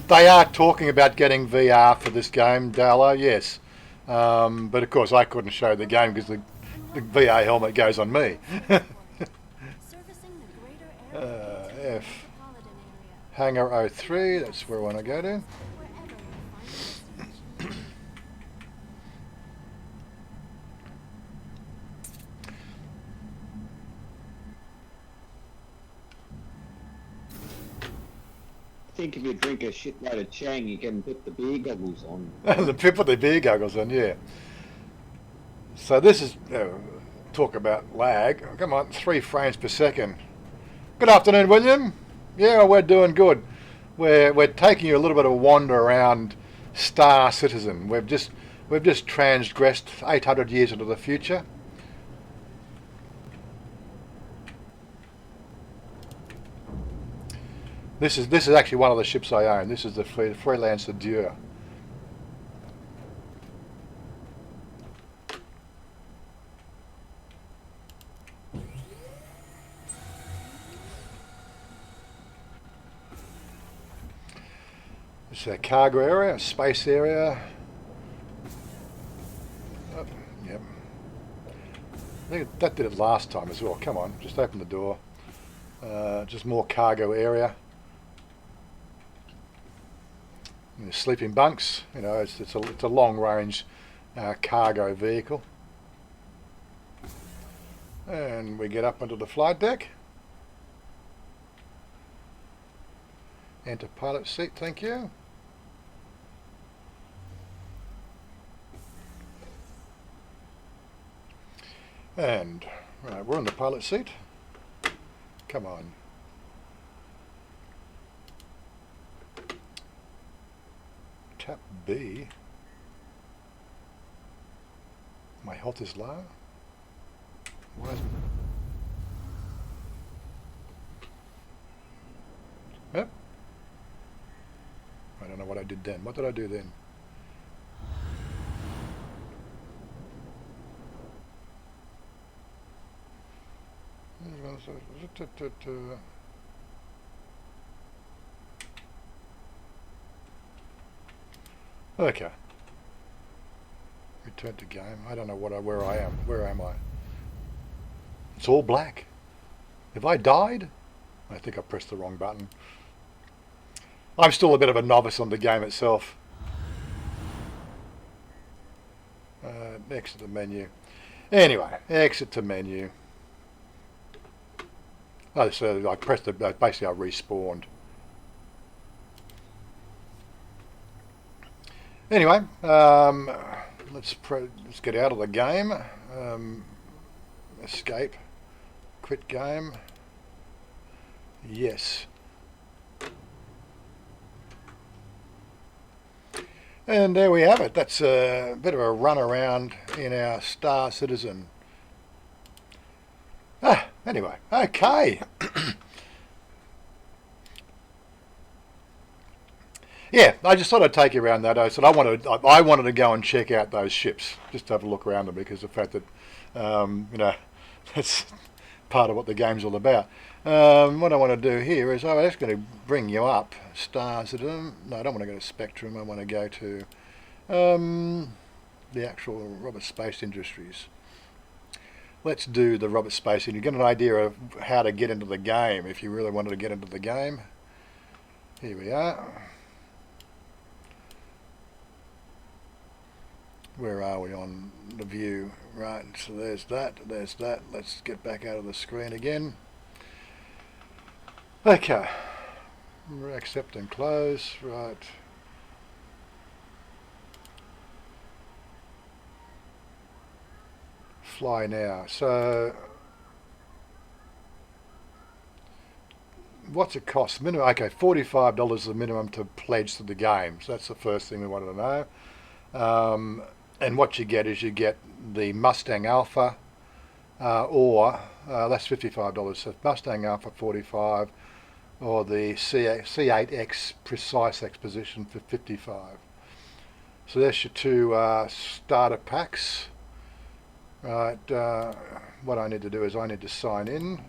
They are talking about getting VR for this game, Dala, yes. But of course I couldn't show the game because the VR helmet goes on me. Servicing the greater area F. metropolitan area. Hangar 03, that's where I want to go to. Wherever your final destination. I think if you drink a shitload of Chang, you can put the beer goggles on. The put the beer goggles on, yeah. So this is, talk about lag. Come on, 3 frames per second. Good afternoon, William. Yeah, we're doing good. We're taking you a little bit of a wander around Star Citizen. We've just transgressed 800 years into the future. This is actually one of the ships I own. This is the Freelancer Dure. It's a cargo area, a space area. Oh, yep. I think that did it last time as well. Come on, just open the door. Just more cargo area. And the sleeping bunks. You know, it's a long range cargo vehicle. And we get up onto the flight deck. Enter pilot seat, thank you. And right, we're in the pilot seat. Come on. Tap B. My health is low. Why is what I did then. What did I do then? Okay. Return to game. I don't know where I am. Where am I? It's all black. Have I died? I think I pressed the wrong button. I'm still a bit of a novice on the game itself. Exit the menu. Anyway, exit to menu. Oh, so I pressed the, basically I respawned. Anyway, let's get out of the game. Escape. Quit game. Yes. And there we have it. That's a bit of a run around in our Star Citizen. Anyway, okay. Yeah, I just thought I'd take you around that. I said I wanted to go and check out those ships, just to have a look around them, because of the fact that, you know, that's part of what the game's all about. What I want to do here is I'm just going to bring you up Star Citizen. No, I don't want to go to Spectrum. I want to go to the actual Robert Space Industries. Let's do the Robert Space, and you get an idea of how to get into the game if you really wanted to get into the game. Here we are. Where are we on the view? Right, so there's that, there's that. Let's get back out of the screen again. Okay. Accept and close, right. Fly now. So what's it cost? Minimum. Okay, $45 is the minimum to pledge to the game. So that's the first thing we wanted to know. And what you get is you get the Mustang Alpha, or that's $55. So Mustang Alpha 45, or the C8X Precise Exposition for 55. So there's your two starter packs. Right, what I need to do is I need to sign in.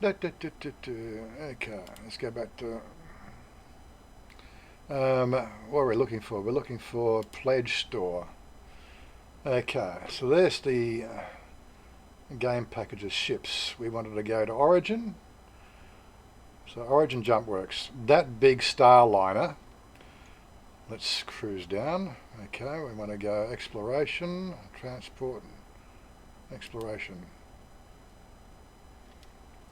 Okay, let's go back to what are we looking for? We're looking for Pledge Store. Okay, so there's the game packages ships. We wanted to go to Origin. So Origin Jump Works. That big Starliner. Let's cruise down. Okay, we want to go Exploration, Transport, Exploration.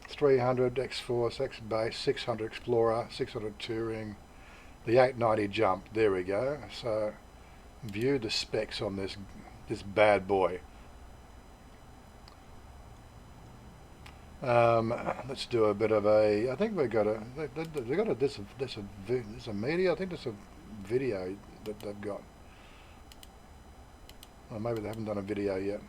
300 X-Force, X-Base, 600 Explorer, 600 Touring, the 890 Jump. There we go. So view the specs on this bad boy. Let's do a bit of a. I think we got a. They got a. There's a media. I think there's a video that they've got. Or maybe they haven't done a video yet.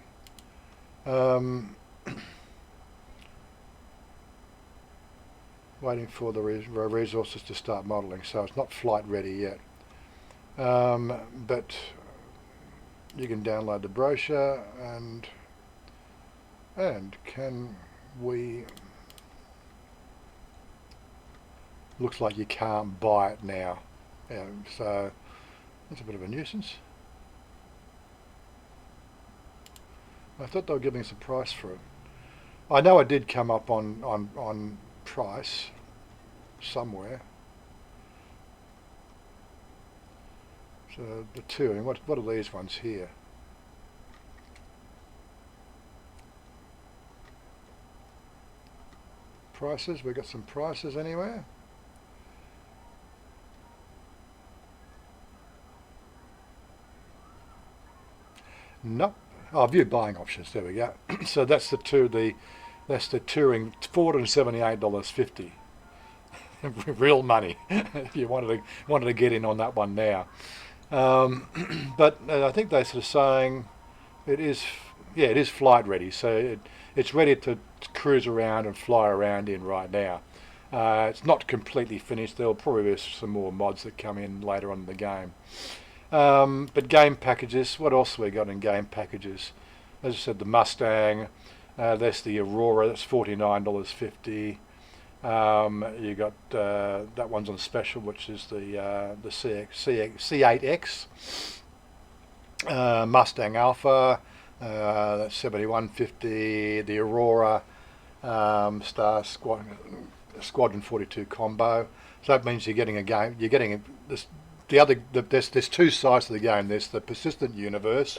Waiting for the resources to start modelling, so it's not flight ready yet. But you can download the brochure, and can we? Looks like you can't buy it now, so that's a bit of a nuisance. I thought they were giving us a price for it. I know it did come up on price somewhere. So the touring, what are these ones here? Prices, we got some prices anywhere? Nope. Oh, view buying options, there we go. So that's the touring, $478.50. Real money if you wanted to get in on that one now. But I think they're sort of saying it is Yeah, it is flight ready, so it's ready to cruise around and fly around in right now. It's not completely finished. There'll probably be some more mods that come in later on in the game. But game packages, what else have we got in game packages? As I said, the Mustang, there's the Aurora, that's $49.50. You got that one's on special, which is the C8X. Mustang Alpha, that's $71.50. The Aurora Squadron 42 combo. So that means you're getting a game. You're getting this. There's two sides to the game. There's the persistent universe,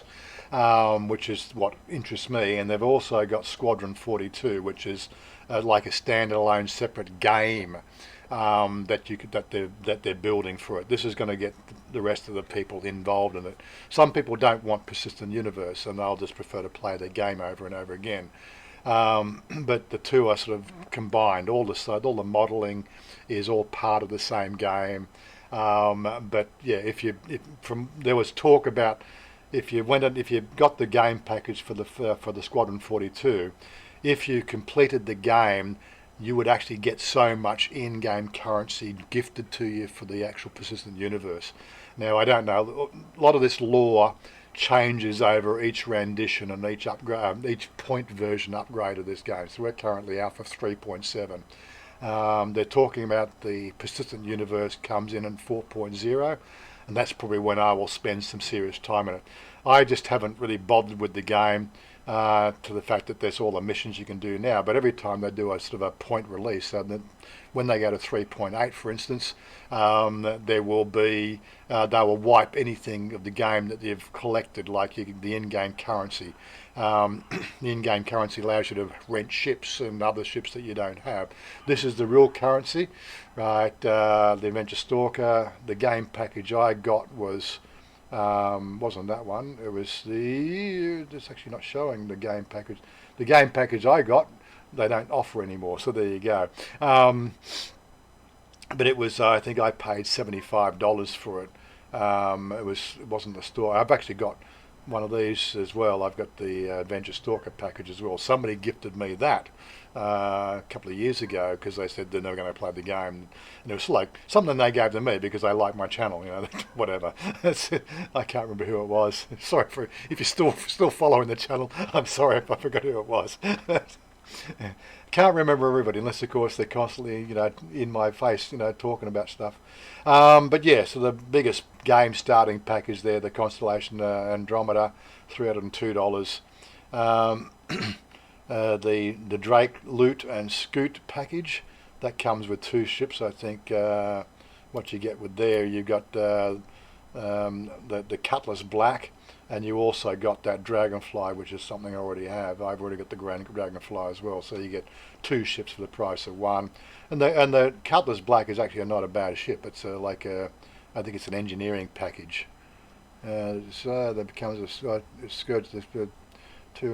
which is what interests me, and they've also got Squadron 42, which is like a standalone separate game that they're building for it. This is going to get the rest of the people involved in it. Some people don't want persistent universe, and they'll just prefer to play the game over and over again. But the two are sort of combined. All the modelling is all part of the same game. But yeah, there was talk about if you got the game package for the Squadron 42, if you completed the game, you would actually get so much in-game currency gifted to you for the actual persistent universe. Now, I don't know. A lot of this lore changes over each rendition and each upgrade, each point version upgrade of this game. So we're currently Alpha 3.7. They're talking about the persistent universe comes in 4.0, and that's probably when I will spend some serious time in it. I just haven't really bothered with the game to the fact that there's all the missions you can do now, but every time they do a sort of a point release, so that when they go to 3.8, for instance, there will be they will wipe anything of the game that you've collected, like the in-game currency. The in-game currency allows you to rent ships and other ships that you don't have. This is the real currency, right? The Adventure Stalker, the game package I got wasn't that one. It was it's actually not showing the game package. The game package I got, they don't offer anymore, so there you go. But it was, I think I paid $75 for it. It wasn't the store. I've actually got one of these as well. I've got the Adventure Stalker package as well. Somebody gifted me that a couple of years ago because they said they're never going to play the game, and it was like something they gave to me because they like my channel, whatever. I can't remember who it was. Sorry if you're still following the channel. I'm sorry if I forgot who it was. Can't remember everybody unless, of course, they're constantly, in my face, talking about stuff. But yeah, so the biggest game starting package there, the Constellation Andromeda, $302. The Drake Loot and Scoot package, that comes with 2 ships, I think. What you get with there, you got the Cutlass Black, and you also got that Dragonfly, which is something I already have. I've already got the Dragonfly as well, so you get 2 ships for the price of 1. And the Cutlass Black is actually not a bad ship. It's I think it's an engineering package. So that becomes a scourge. 2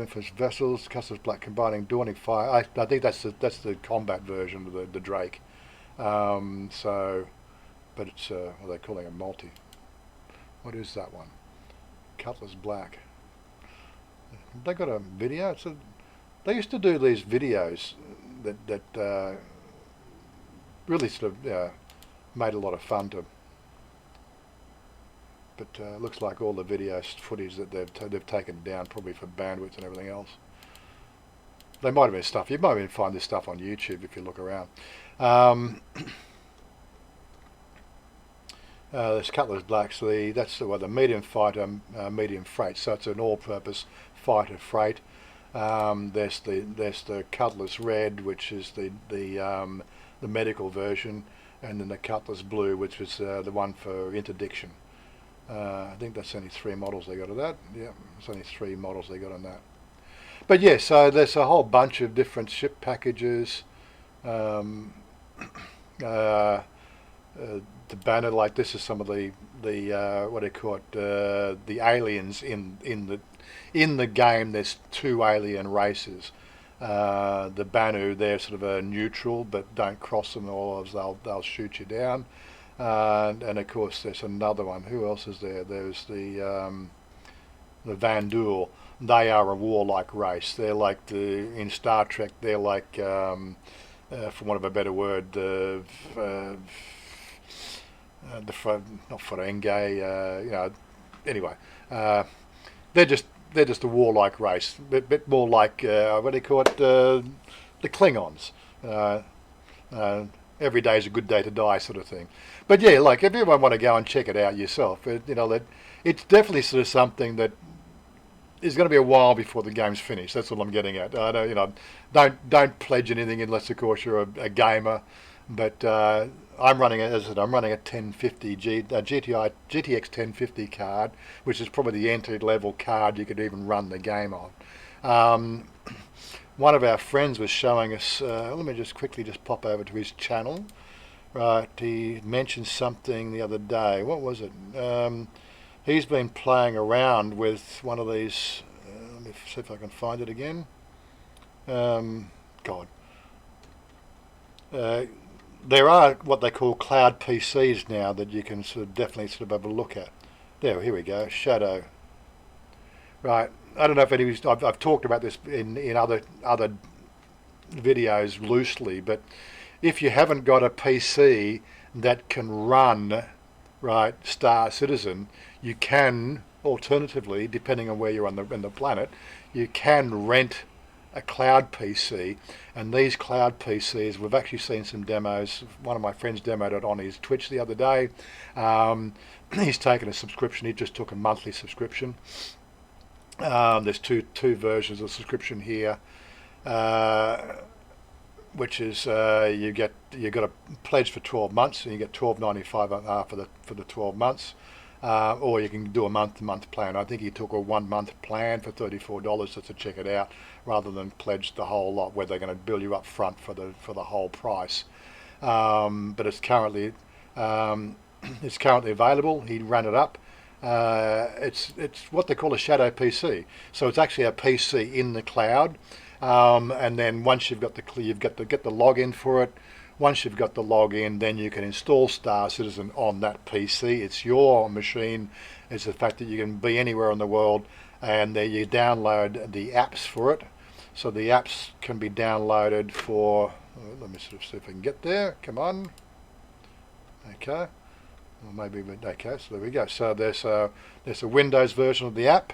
infamous vessels, Cutlass Black combining Dawning Fire. I think that's the combat version of the Drake. But it's what are they calling a multi? What is that one? Cutlass Black. They got a video. They used to do these videos that really sort of made a lot of fun to. But looks like all the video footage that they've taken down, probably for bandwidth and everything else. They might have been stuff. You might even find this stuff on YouTube if you look around. This Cutlass Black, so that's the medium fighter, medium freight. So it's an all-purpose fighter freight. There's the Cutlass Red, which is the medical version, and then the Cutlass Blue, which was the one for interdiction. I think that's only 3 models they got of that. Yeah, it's only 3 models they got on that. But yeah, so there's a whole bunch of different ship packages. The banner, like this is some of the what do you call it? The aliens in the game. There's 2 alien races. The Banu, they're sort of a neutral, but don't cross them, or they'll shoot you down. And of course, there's another one. Who else is there? There's the Vandul. they are a warlike race. They're like in Star Trek. They're like, for want of a better word, not Ferengi. Anyway, they're just a warlike race. Bit more like what do you call it? The Klingons. Every day is a good day to die, sort of thing. But yeah, like if everyone want to go and check it out yourself, that it's definitely sort of something that is going to be a while before the game's finished. That's what I'm getting at. I don't pledge anything unless, of course, you're a gamer. But I'm running a 1050 GTX 1050 card, which is probably the entry level card you could even run the game on. One of our friends was showing us. Let me just quickly pop over to his channel. Right, he mentioned something the other day. What was it? He's been playing around with one of these. Let me see if I can find it again. God. There are what they call cloud PCs now that you can definitely have a look at. There, here we go. Shadow. Right. I don't know if anybody's. I've talked about this in other videos loosely, but if you haven't got a PC that can run, right, Star Citizen, you can alternatively, depending on where you're on the planet, you can rent a cloud PC, and these cloud PCs, we've actually seen some demos. One of my friends demoed it on his Twitch the other day. He's taken a subscription. He just took a monthly subscription. There's two versions of subscription here, which is you got a pledge for 12 months, and you get $12.95 for the 12 months. Or you can do a month-to-month plan. I think he took a 1 month plan for $34 just to check it out, rather than pledge the whole lot where they're going to bill you up front for the whole price. But it's currently available. He ran it up. It's what they call a shadow PC. So it's actually a PC in the cloud. And then once you've got to get the login for it. Once you've got the login, then you can install Star Citizen on that PC. It's your machine. It's the fact that you can be anywhere in the world, and there you download the apps for it. So the apps can be downloaded for. Let me see if I can get there. Come on. Okay. Or maybe okay. So there we go. So there's a Windows version of the app.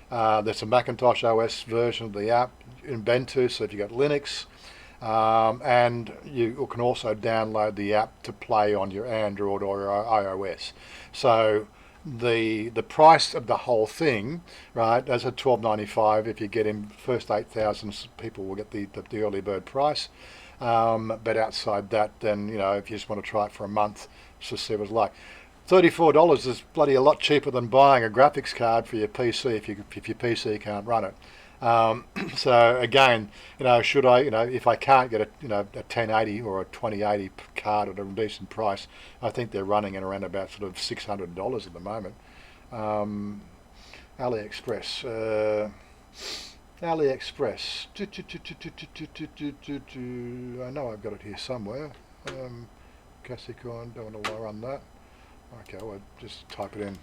There's a Macintosh OS version of the app in Ubuntu. So if you've got Linux. And you can also download the app to play on your Android or your iOS. So the price of the whole thing, right, as a $12.95. If you get in, first 8,000 people will get the early bird price. But outside that, then if you just want to try it for a month, just see what it's like. $34 is bloody a lot cheaper than buying a graphics card for your PC if your PC can't run it. So again, should I, if I can't get a 1080 or a 2080 card at a decent price, I think they're running at around about sort of $600 at the moment. AliExpress. AliExpress. I know I've got it here somewhere. Cassicon, don't want to run that. Okay, well, just type it in.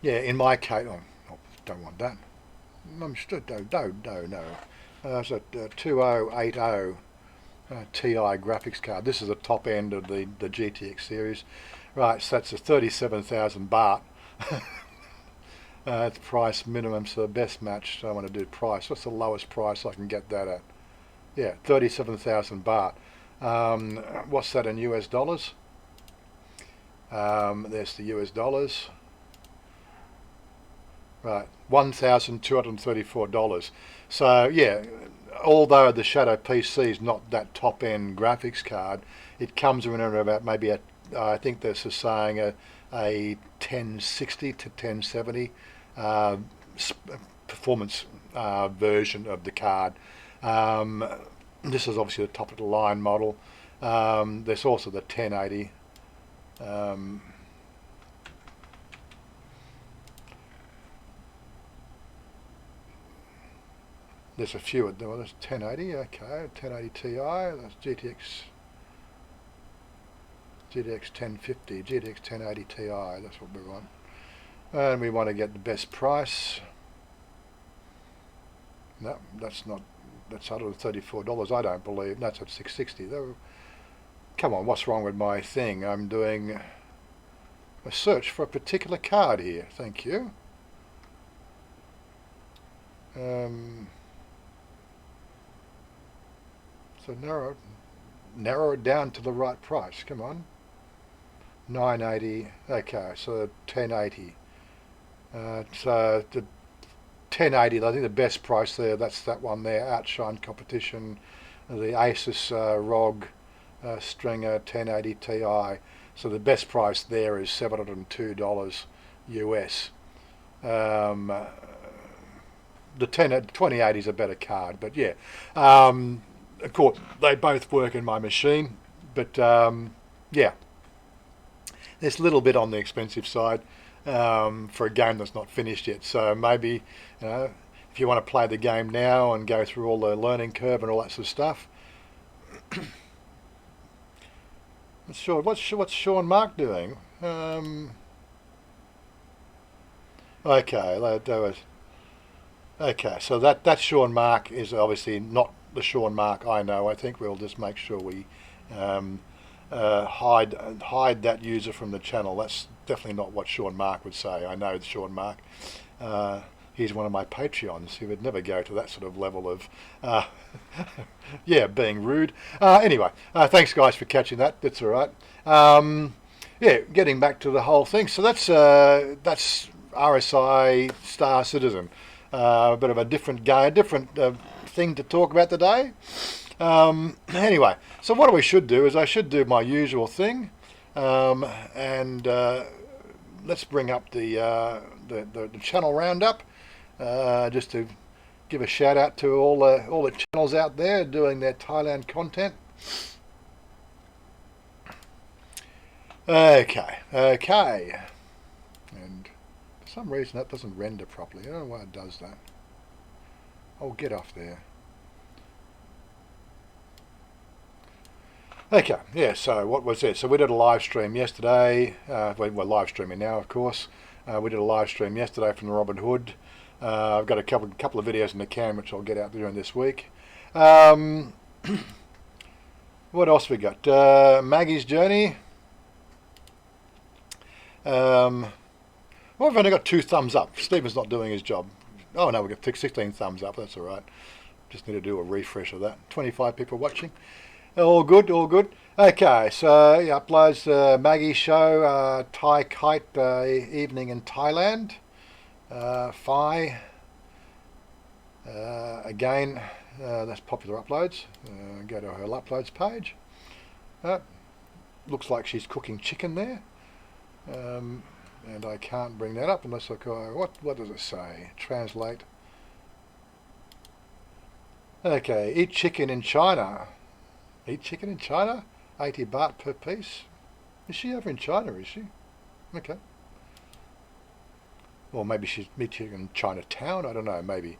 Yeah, in my case, don't want that. I'm still no. It's a 2080 Ti graphics card. This is the top end of the GTX series, right? So that's a 37,000 baht. It's price minimum, so the best match. So I want to do price. What's the lowest price I can get that at? Yeah, 37,000 baht. What's that in US dollars? There's the US dollars. Right, $1,234. So yeah, although the Shadow PC is not that top-end graphics card, it comes in at about maybe I think this is saying a 1060 to 1070 performance version of the card. This is obviously the top of the line model. There's also the 1080. There's a few. Well, there's 1080. Okay, 1080 Ti. That's GTX 1050, GTX 1080 Ti. That's what we want. And we want to get the best price. No, that's not. That's $134. I don't believe. That's at $660. Come on, what's wrong with my thing? I'm doing a search for a particular card here. Thank you. So narrow it down to the right price. Come on. 980. Okay, so 1080. So the 1080. I think the best price there. That's that one there. Outshine Competition. The Asus ROG Stringer 1080 Ti. So the best price there is $702 US. The 2080 is a better card, but yeah. Of course, they both work in my machine, but yeah. There's a little bit on the expensive side for a game that's not finished yet. So maybe, if you want to play the game now and go through all the learning curve and all that sort of stuff. What's Sean Mark doing? Okay, okay. So that Sean Mark is obviously not the Sean Mark I know. I think we'll just make sure we hide that user from the channel. That's definitely not what Sean Mark would say. I know Sean Mark. He's one of my Patreons. He would never go to that sort of level of, yeah, being rude. Anyway, thanks guys for catching that. That's all right. Yeah, getting back to the whole thing. So that's RSI Star Citizen. A bit of a different game, different thing to talk about today. Anyway, so what we should do is I should do my usual thing, and let's bring up the channel roundup, just to give a shout out to all the channels out there doing their Thailand content. Okay, and for some reason that doesn't render properly. I don't know why it does that. Oh, get off there. Okay, yeah, so what was it? So we did a live stream yesterday. We're live streaming now, of course. We did a live stream yesterday from the Robin Hood. I've got a couple of videos in the can, which I'll get out during this week. What else we got? Maggie's Journey. Well, we've only got 2 thumbs up. Stephen's not doing his job. Oh no, we've got 16 thumbs up. That's all right. Just need to do a refresh of that. 25 people watching. All good, all good. Okay, so he uploads Maggie's show, Thai Kite Evening in Thailand. Phi. Again, that's popular uploads. Go to her uploads page. Looks like she's cooking chicken there. And I can't bring that up unless I go, what does it say? Translate. Okay, eat chicken in China. Eat chicken in China? 80 baht per piece? Is she over in China, is she? Okay. Or maybe she's meeting in Chinatown, I don't know, maybe.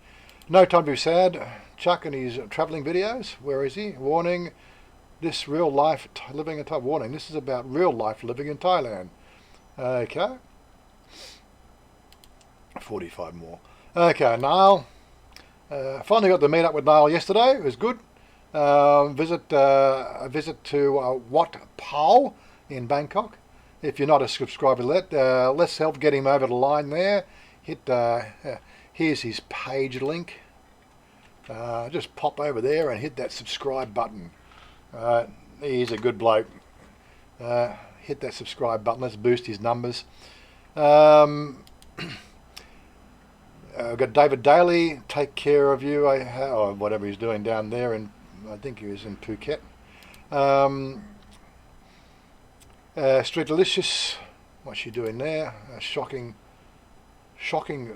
No Time to Be Sad. Chuck and his travelling videos. Where is he? Warning, this real life living in Thailand. Warning, this is about real life living in Thailand. Okay. 45 more. Okay, Niall. Finally got to meet up with Niall yesterday. It was good. A visit to Wat Pao in Bangkok. If you're not a subscriber yet, let's help get him over the line there. Hit here's his page link. Just pop over there and hit that subscribe button. He's a good bloke. Hit that subscribe button. Let's boost his numbers. We've got David Daly, Take Care of You, or whatever he's doing down there, and I think he was in Phuket. Street Delicious, what's she doing there? A shocking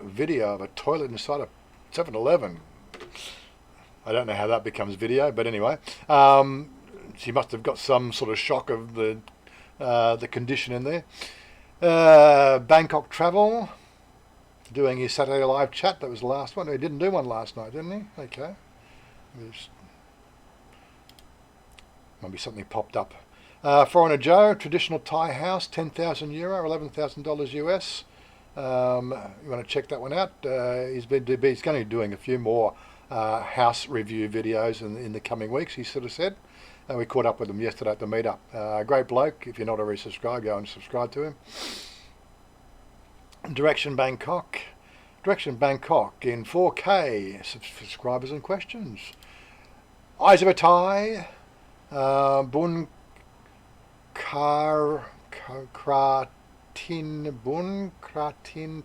video of a toilet inside a 7-Eleven. I don't know how that becomes video, but anyway, she must have got some sort of shock of the condition in there. Bangkok Travel, doing his Saturday live chat. That was the last one. He didn't do one last night, didn't he? Okay. Maybe something popped up. Foreigner Joe, traditional Thai house, €10,000, $11,000 US. You want to check that one out. He's going to be doing a few more house review videos in the coming weeks, he sort of said. We caught up with him yesterday at the meetup. Great bloke. If you're not already subscribed, go and subscribe to him. Direction Bangkok in 4K. Subscribers and questions. Eyes of a Thai. Bun Kratin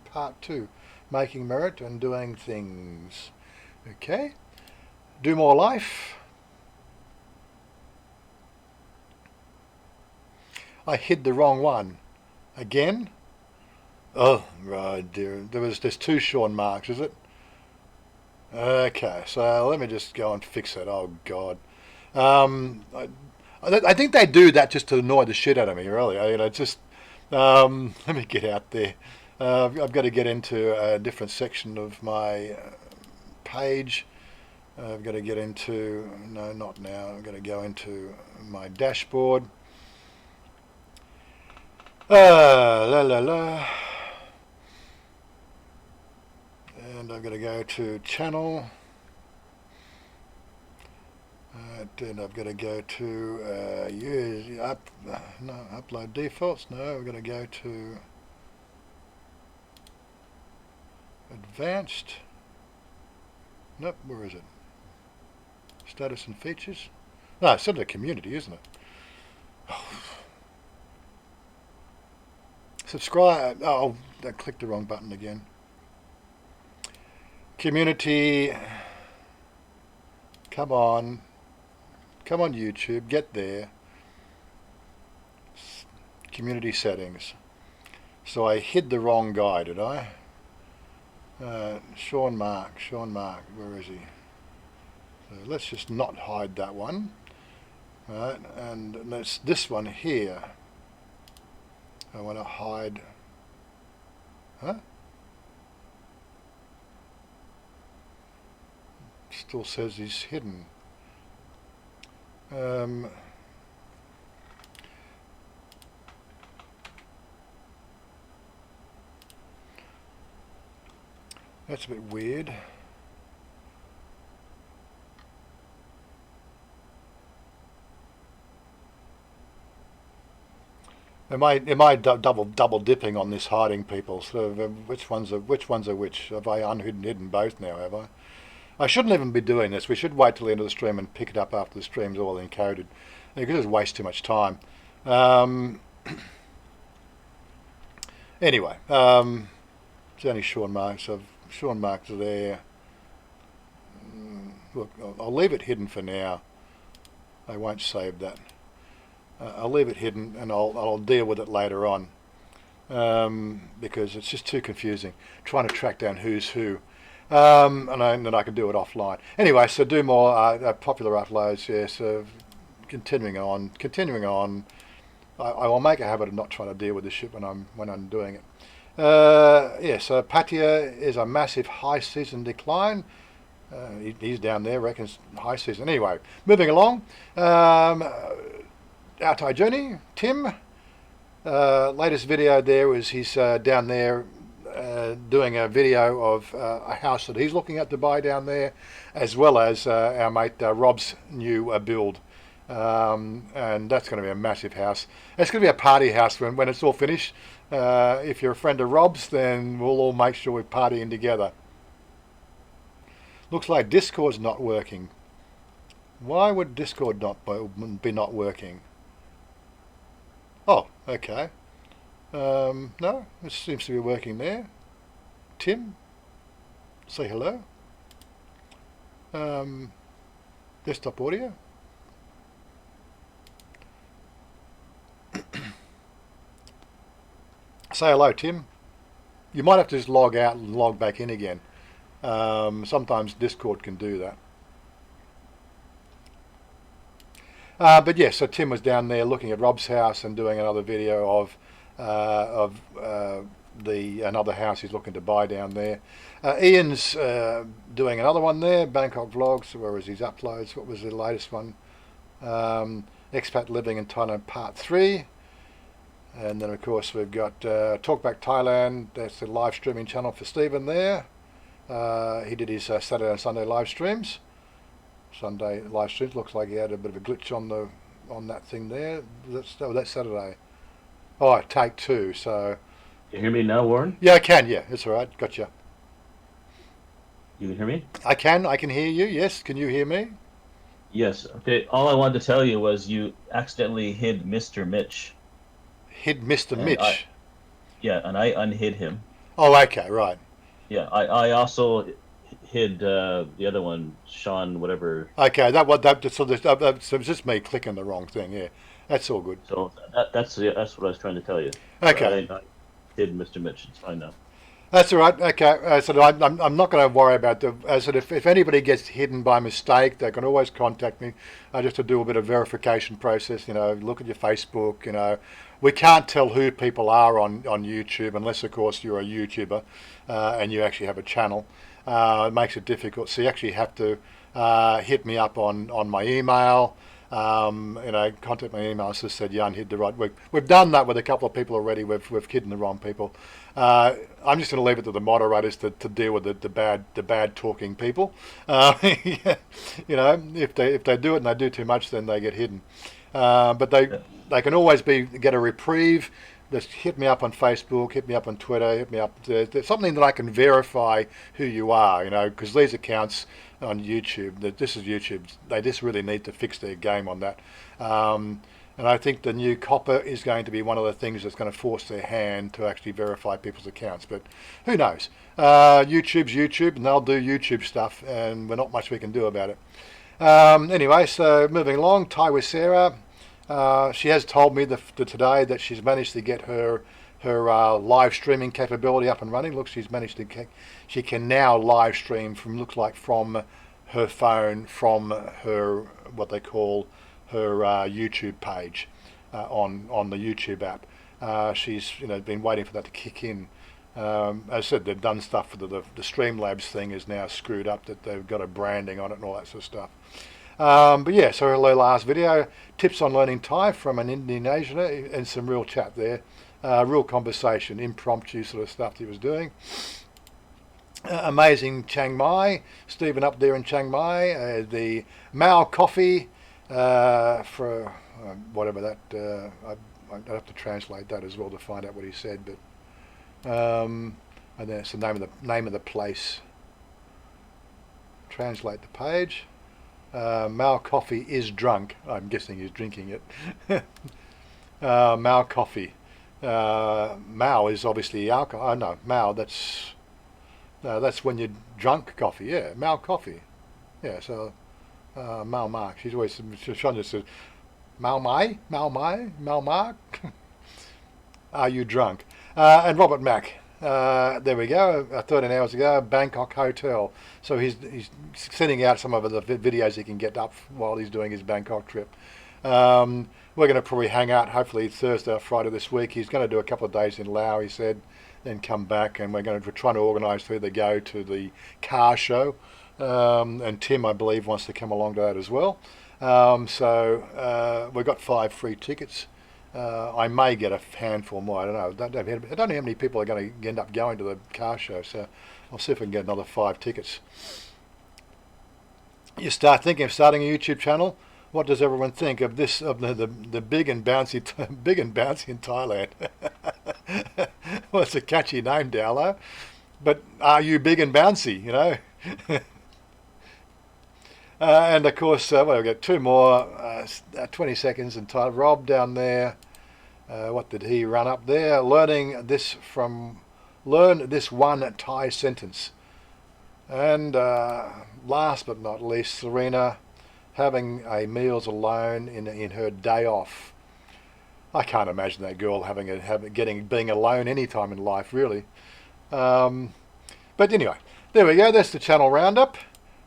Part 2. Making merit and doing things. Okay. Do more life. I hid the wrong one. Again? Oh, right, dear. There's two Sean marks, is it? Okay, so let me just go and fix it. Oh, God. I think they do that just to annoy the shit out of me, really. Let me get out there. I've got to get into a different section of my page. I've got to get into... No, not now. I've got to go into my dashboard. And I've got to go to channel. And I've got to go to upload defaults. No, I've got to go to advanced. Nope, where is it? Status and features. No, it's still the community, isn't it? Subscribe. Oh, I clicked the wrong button again. Community. Come on. Come on, YouTube. Get there. Community settings. So I hid the wrong guy, did I? Sean Mark. Where is he? So let's just not hide that one. Right, and let's this one here. I want to hide. Huh? Still says he's hidden. That's a bit weird. Am I double dipping on this hiding people? Sort of, which ones are which? Have I hidden both now? Have I? I shouldn't even be doing this. We should wait till the end of the stream and pick it up after the stream's all encoded. Because it's waste too much time. Anyway, it's only Sean Marks. Sean Marks are there. Look, I'll leave it hidden for now. I won't save that. I'll leave it hidden and I'll deal with it later on because it's just too confusing trying to track down who's who. And then I can do it offline. Anyway, so do more popular uploads. Yeah, so continuing on. I will make a habit of not trying to deal with this shit when I'm doing it. Yeah, so Pattaya is a massive high season decline. He's down there, reckons high season. Anyway, moving along. Our Thai journey, Tim. Latest video there was he's down there doing a video of a house that he's looking at to buy down there, as well as our mate Rob's new build. And that's going to be a massive house. It's going to be a party house when it's all finished. If you're a friend of Rob's, then we'll all make sure we're partying together. Looks like Discord's not working. Why would Discord not working? Oh, okay. No, it seems to be working there. Tim, say hello. Desktop audio. Say hello, Tim. You might have to just log out and log back in again. Sometimes Discord can do that. But yes, so Tim was down there looking at Rob's house and doing another video of another house he's looking to buy down there. Ian's doing another one there, Bangkok Vlogs. Where was his uploads? What was the latest one? Expat Living in Thailand Part 3. And then of course we've got Talkback Thailand. That's the live streaming channel for Stephen there. He did his Saturday and Sunday live streams. Sunday live streams. Looks like he had a bit of a glitch on that thing there. That's Saturday. Oh, take two. So You hear me now, Warren? yeah, I can. Yeah, it's all right. Gotcha. You can hear me? I can. I can hear you. Yes. Can you hear me? Yes. Okay. All I wanted to tell you was you accidentally hid Mr. Mitch. Hid Mr. And Mitch. Yeah, and I unhid him. Oh, okay, right. Yeah, I also hid the other one, Sean, whatever. Okay, so it's just me clicking the wrong thing. Yeah, that's all good. So that's what I was trying to tell you. Okay. I hid Mr. Mitch. It's fine now. That's all right. Okay, so I'm not going to worry about the. I said if anybody gets hidden by mistake, they can always contact me. I just have to do a bit of verification process. Look at your Facebook. We can't tell who people are on YouTube unless, of course, you're a YouTuber and you actually have a channel. It makes it difficult. So you actually have to hit me up on my email. Contact my email. Just said, yeah, hit the right. We've done that with a couple of people already. We've hidden the wrong people. I'm just going to leave it to the moderators to deal with the bad talking people. If they do it and they do too much, then they get hidden. But they can always get a reprieve. Just hit me up on Facebook, hit me up on Twitter, hit me up. There's something that I can verify who you are, because these accounts on YouTube, this is YouTube, they just really need to fix their game on that. And I think the new copper is going to be one of the things that's going to force their hand to actually verify people's accounts. But who knows? YouTube's YouTube, and they'll do YouTube stuff, and there's not much we can do about it. Anyway, so moving along, Thai with Sarah. She has told me today that she's managed to get her live streaming capability up and running. Look, she can now live stream from her phone, from her what they call her YouTube page on the YouTube app. She's been waiting for that to kick in. As I said, they've done stuff for the Streamlabs thing is now screwed up, that they've got a branding on it and all that sort of stuff. But yeah, so her last video, tips on learning Thai from an Indonesian, and some real chat there, real conversation, impromptu sort of stuff he was doing. Amazing Chiang Mai, Stephen up there in Chiang Mai, the Mao coffee for whatever that, I'd have to translate that as well to find out what he said, but and then it's the name of the place. Translate the page. Mao coffee is drunk. I'm guessing he's drinking it. Mao coffee. Mao is obviously alcohol. Oh no, Mao. That's when you're drunk coffee. Yeah, Mao coffee. Yeah. So Mao Mark. She's always Chanya says, Mao Mai, Mao Mark. Are you drunk? And Robert Mack. There we go. 13 hours ago, Bangkok hotel. So he's sending out some of the videos he can get up while he's doing his Bangkok trip. We're going to probably hang out hopefully Thursday or Friday this week. He's going to do a couple of days in Laos, he said, then come back, and we're trying to organise to either go to the car show, and Tim, I believe, wants to come along to that as well. So we've got 5 free tickets. I may get a handful more. I don't know. I don't know how many people are going to end up going to the car show. So I'll see if I can get another 5 tickets. You start thinking of starting a YouTube channel. What does everyone think of this? Of the big and bouncy in Thailand? Well, it's a catchy name, Dowlo. But are you big and bouncy? And of course, we've got 2 more, 20 seconds in time. Rob down there, what did he run up there? Learn this one Thai sentence. And last but not least, Serena having a meals alone in her day off. I can't imagine that girl being alone any time in life, really. But anyway, there we go. That's the channel roundup.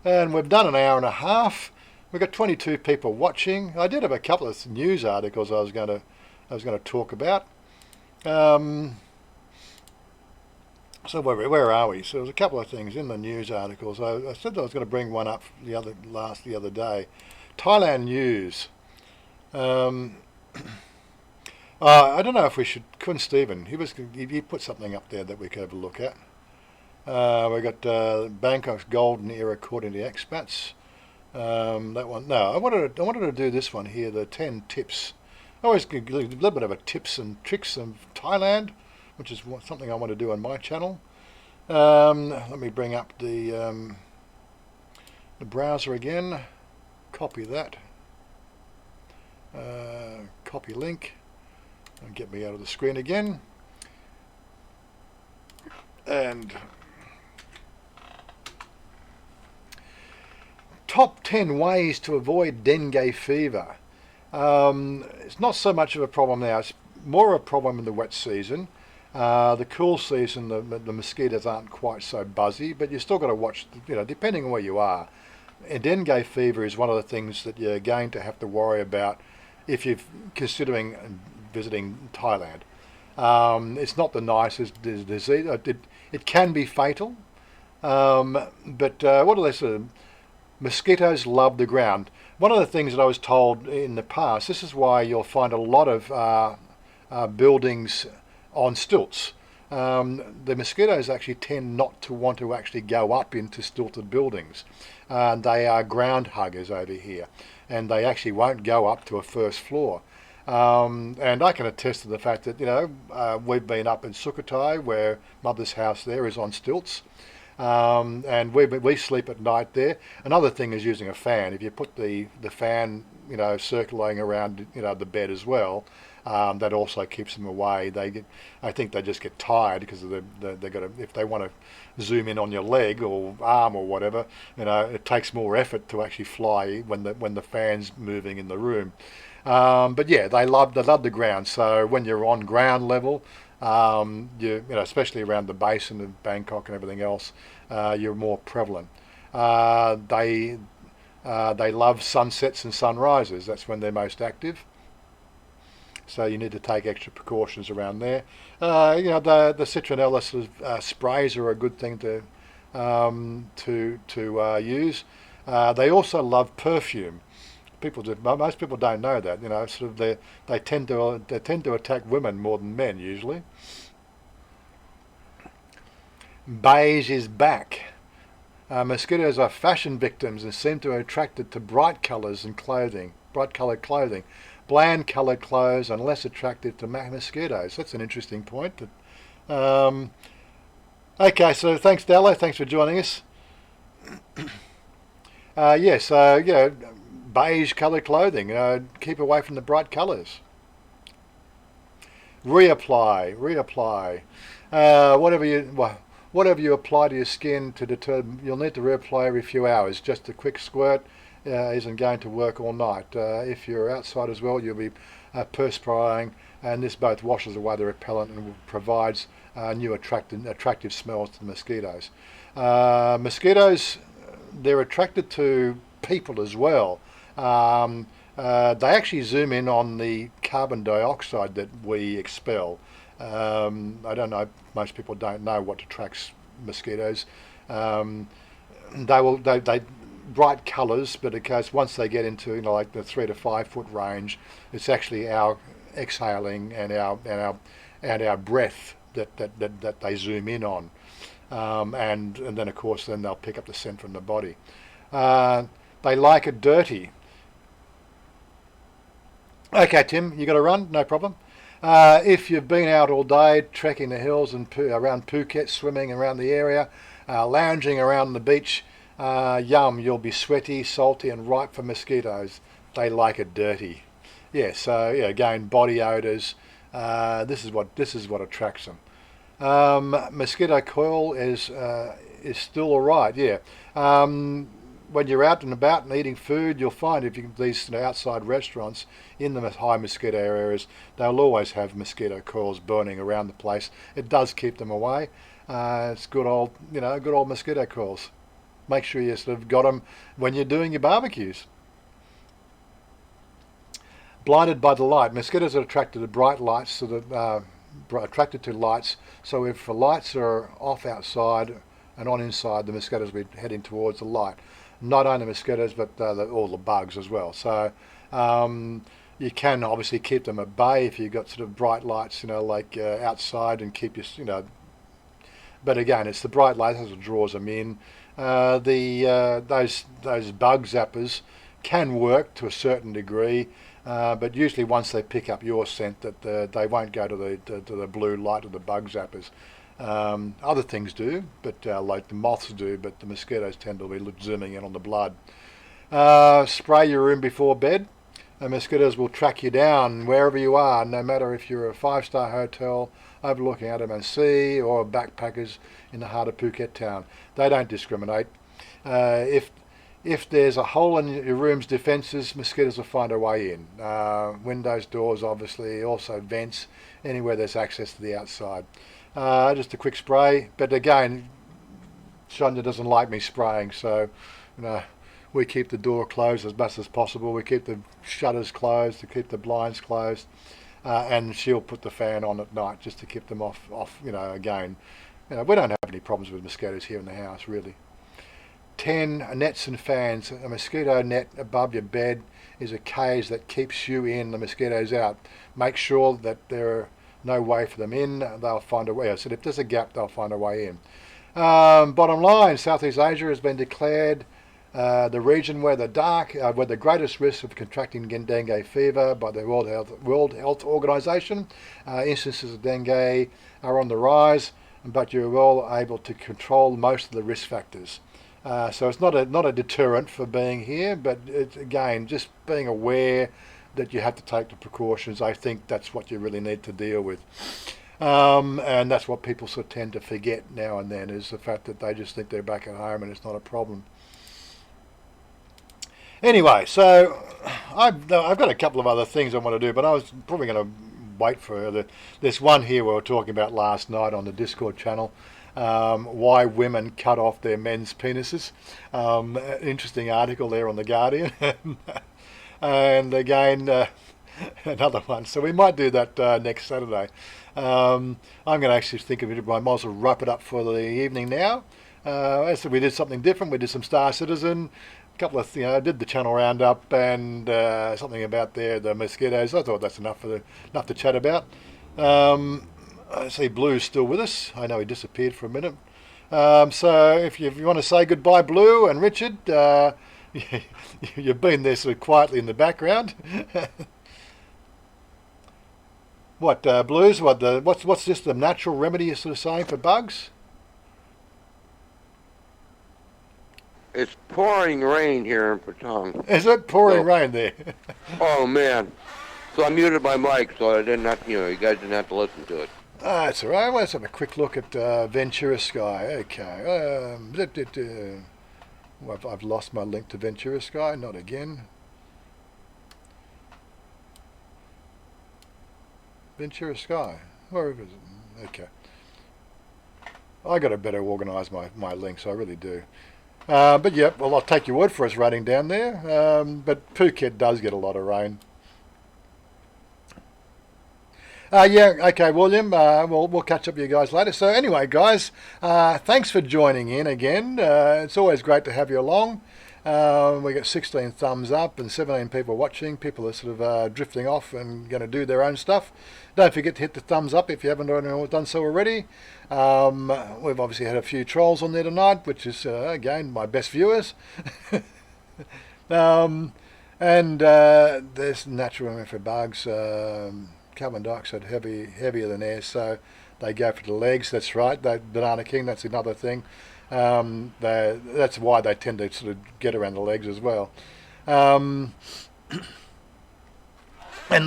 And we've done an hour and a half. We've got 22 people watching. I did have a couple of news articles I was going to talk about. So where are we? So there's a couple of things in the news articles. I said I was going to bring one up the other day. Thailand news. I don't know if we should. Couldn't Stephen? He put something up there that we could have a look at. We got Bangkok's golden era according to expats. That one. No, I wanted to do this one here. The 10 tips. I always give a little bit of a tips and tricks of Thailand, which is something I want to do on my channel. Let me bring up the browser again. Copy that. Copy link. And get me out of the screen again. And top 10 ways to avoid dengue fever. It's not so much of a problem now. It's more a problem in the wet season. The cool season, the mosquitoes aren't quite so buzzy, but you still got to watch, depending on where you are. And dengue fever is one of the things that you're going to have to worry about if you're considering visiting Thailand. It's not the nicest disease. It can be fatal, but what do they say? Mosquitoes love the ground. One of the things that I was told in the past, this is why you'll find a lot of buildings on stilts. The mosquitoes actually tend not to want to actually go up into stilted buildings. They are ground huggers over here, and they actually won't go up to a first floor. And I can attest to the fact that, we've been up in Sukhothai, where Mother's house there is on stilts. And we sleep at night there. Another thing is using a fan. If you put the fan, circulating around, the bed as well, that also keeps them away. I think they just get tired because they got to, if they want to zoom in on your leg or arm or whatever, it takes more effort to actually fly when the fan's moving in the room. But yeah, they love the ground. So when you're on ground level, especially around the basin of Bangkok and everything else, you're more prevalent. They love sunsets and sunrises. That's when they're most active. So you need to take extra precautions around there. The citronella sort of, sprays are a good thing to use. They also love perfume. Most people don't know that. They tend to attack women more than men usually. Beige is back. Mosquitoes are fashion victims and seem to be attracted to bright colours and clothing. Bright coloured clothing. Bland coloured clothes are less attractive to mosquitoes. That's an interesting point. Okay, so thanks, Dallo. Thanks for joining us. Beige coloured clothing. Keep away from the bright colours. Reapply. Whatever you apply to your skin to deter, you'll need to reapply every few hours. Just a quick squirt isn't going to work all night. If you're outside as well, you'll be perspiring, and this both washes away the repellent and provides new attractive smells to the mosquitoes. Mosquitoes, they're attracted to people as well. They actually zoom in on the carbon dioxide that we expel. I don't know, most people don't know what attracts mosquitoes. They bright colours, but of course once they get into like the 3 to 5 foot range, it's actually our exhaling and our breath that they zoom in on, and then of course they'll pick up the scent from the body. They like it dirty. Okay, Tim, you got to run? No problem. If you've been out all day trekking the hills and around Phuket, swimming around the area, lounging around the beach, you'll be sweaty, salty, and ripe for mosquitoes. They like it dirty. Yeah, so again, body odours. This is what attracts them. Mosquito coil is still all right. Yeah. When you're out and about and eating food, you'll find these outside restaurants in the high mosquito areas, they'll always have mosquito coils burning around the place. It does keep them away. It's good old mosquito coils. Make sure you sort of got them when you're doing your barbecues. Blinded by the light. Mosquitoes are attracted to bright lights, attracted to lights. So if the lights are off outside and on inside, the mosquitoes will be heading towards the light. Not only mosquitoes, but all the bugs as well. So, You can obviously keep them at bay if you've got sort of bright lights, like outside, and keep your. But again, it's the bright lights that draws them in. Those bug zappers can work to a certain degree, but usually once they pick up your scent, that they won't go to the blue light of the bug zappers. Other things do, but like the moths do, but the mosquitoes tend to be zooming in on the blood. Spray your room before bed. The mosquitoes will track you down wherever you are, no matter if you're a 5-star hotel overlooking Andaman Sea or backpackers in the heart of Phuket town. They don't discriminate. If there's a hole in your room's defences, mosquitoes will find a way in. Windows, doors, obviously, also vents, anywhere there's access to the outside. Just a quick spray, but again, Chanya doesn't like me spraying, so we keep the door closed as much as possible. We keep the shutters closed, to keep the blinds closed, and she'll put the fan on at night just to keep them off. Again, we don't have any problems with mosquitoes here in the house, really. 10 nets and fans. A mosquito net above your bed is a cage that keeps you in, the mosquitoes out. Make sure that there are no way for them in. They'll find a way. So if there's a gap, they'll find a way in. Bottom line, Southeast Asia has been declared the region where the greatest risk of contracting dengue fever by the World Health Organization. Instances of dengue are on the rise, but you're well able to control most of the risk factors. So it's not a deterrent for being here, but it's, again, just being aware that you have to take the precautions. I think that's what you really need to deal with. And that's what people sort of tend to forget now and then, is the fact that they just think they're back at home and it's not a problem. Anyway, so I've got a couple of other things I want to do, but I was probably going to wait for this one here we were talking about last night on the Discord channel. Why women cut off their men's penises. Interesting article there on The Guardian. And again, another one. So we might do that next Saturday. I'm going to actually think of it. I might as well wrap it up for the evening now. So we did something different. We did some Star Citizen. A couple of, did the channel roundup and something about the mosquitoes. I thought that's enough to chat about. I see Blue's still with us. I know he disappeared for a minute. So if you want to say goodbye, Blue and Richard, you've been there sort of quietly in the background. What Blues? What's just the natural remedy you're sort of saying for bugs? It's pouring rain here in Patong. Is it pouring rain there? Oh man! So I muted my mic so I didn't have, you guys didn't have to listen to it. That's all right. Let's have a quick look at Ventura Sky. Okay. I've lost my link to Ventura Sky. Not again. Ventura Sky. Where is it? Okay. I got to better organise my links. I really do. But yeah, well, I'll take your word for it's raining down there. But Phuket does get a lot of rain. Yeah, okay, William. We'll catch up with you guys later. So anyway, guys, thanks for joining in again. It's always great to have you along. We got 16 thumbs up and 17 people watching. People are sort of drifting off and going to do their own stuff. Don't forget to hit the thumbs up if you haven't done so already. We've obviously had a few trolls on there tonight, which is, again, my best viewers. And there's natural remedy for bugs. Carbon dioxide heavier than air, so they go for the legs. That's right. Banana King, that's another thing. That's why they tend to sort of get around the legs as well. And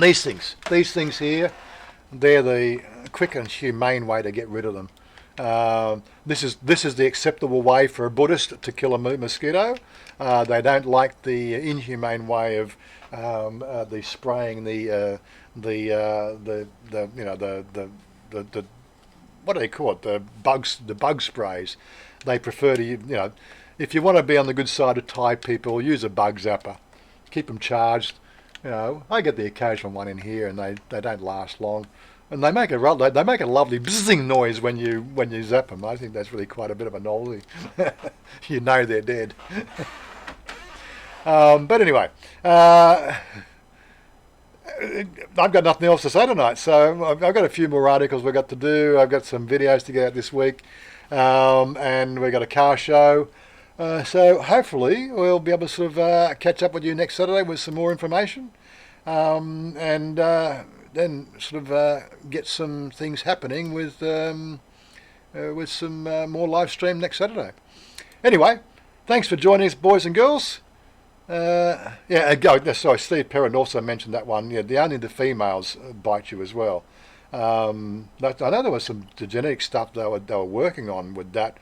these things here, they're the quick and humane way to get rid of them. This is the acceptable way for a Buddhist to kill a mosquito. They don't like the inhumane way of the spraying the what do they call it? The bug sprays. They prefer to, if you want to be on the good side of Thai people, use a bug zapper. Keep them charged. I get the occasional one in here, and they don't last long, and they make a lovely bzzing noise when you zap them. I think that's really quite a bit of a novelty. You know they're dead. But anyway. I've got nothing else to say tonight. So I've got a few more articles we've got to do. I've got some videos to get out this week, and we've got a car show. So hopefully we'll be able to sort of catch up with you next Saturday with some more information, and then sort of get some things happening with some more live stream next Saturday. Anyway, thanks for joining us, boys and girls. Sorry, Steve Perrin also mentioned that one. Yeah, only the females bite you as well. I know there was some genetic stuff they were working on with that.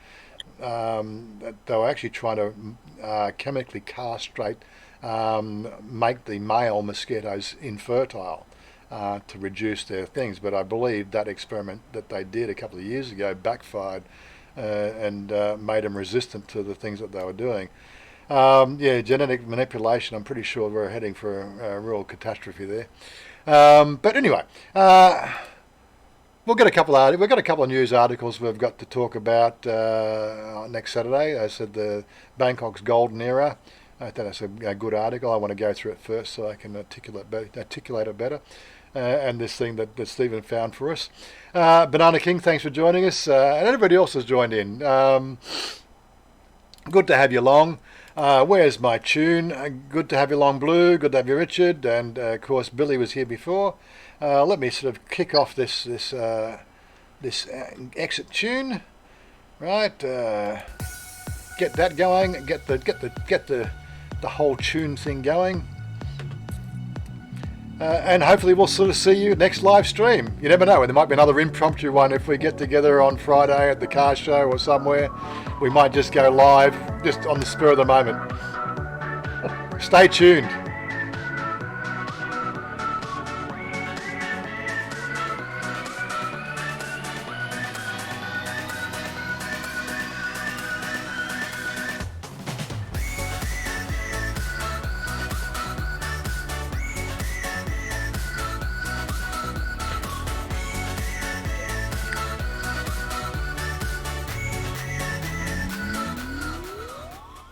They were actually trying to chemically castrate, make the male mosquitoes infertile to reduce their things. But I believe that experiment that they did a couple of years ago backfired and made them resistant to the things that they were doing. Genetic manipulation. I'm pretty sure we're heading for a real catastrophe there. But anyway, we've got a couple of news articles we've got to talk about next Saturday. I said the Bangkok's golden era. I think that's a good article. I want to go through it first so I can articulate it better. And this thing that Stephen found for us. Banana King, thanks for joining us. And everybody else has joined in. Good to have you along. Where's my tune? Good to have you along, Blue. Good to have you, Richard. And of course, Billy was here before. Let me sort of kick off this exit tune. Right. Get that going. Get the whole tune thing going. And hopefully we'll sort of see you next live stream. You never know, there might be another impromptu one if we get together on Friday at the car show or somewhere. We might just go live, just on the spur of the moment. Stay tuned.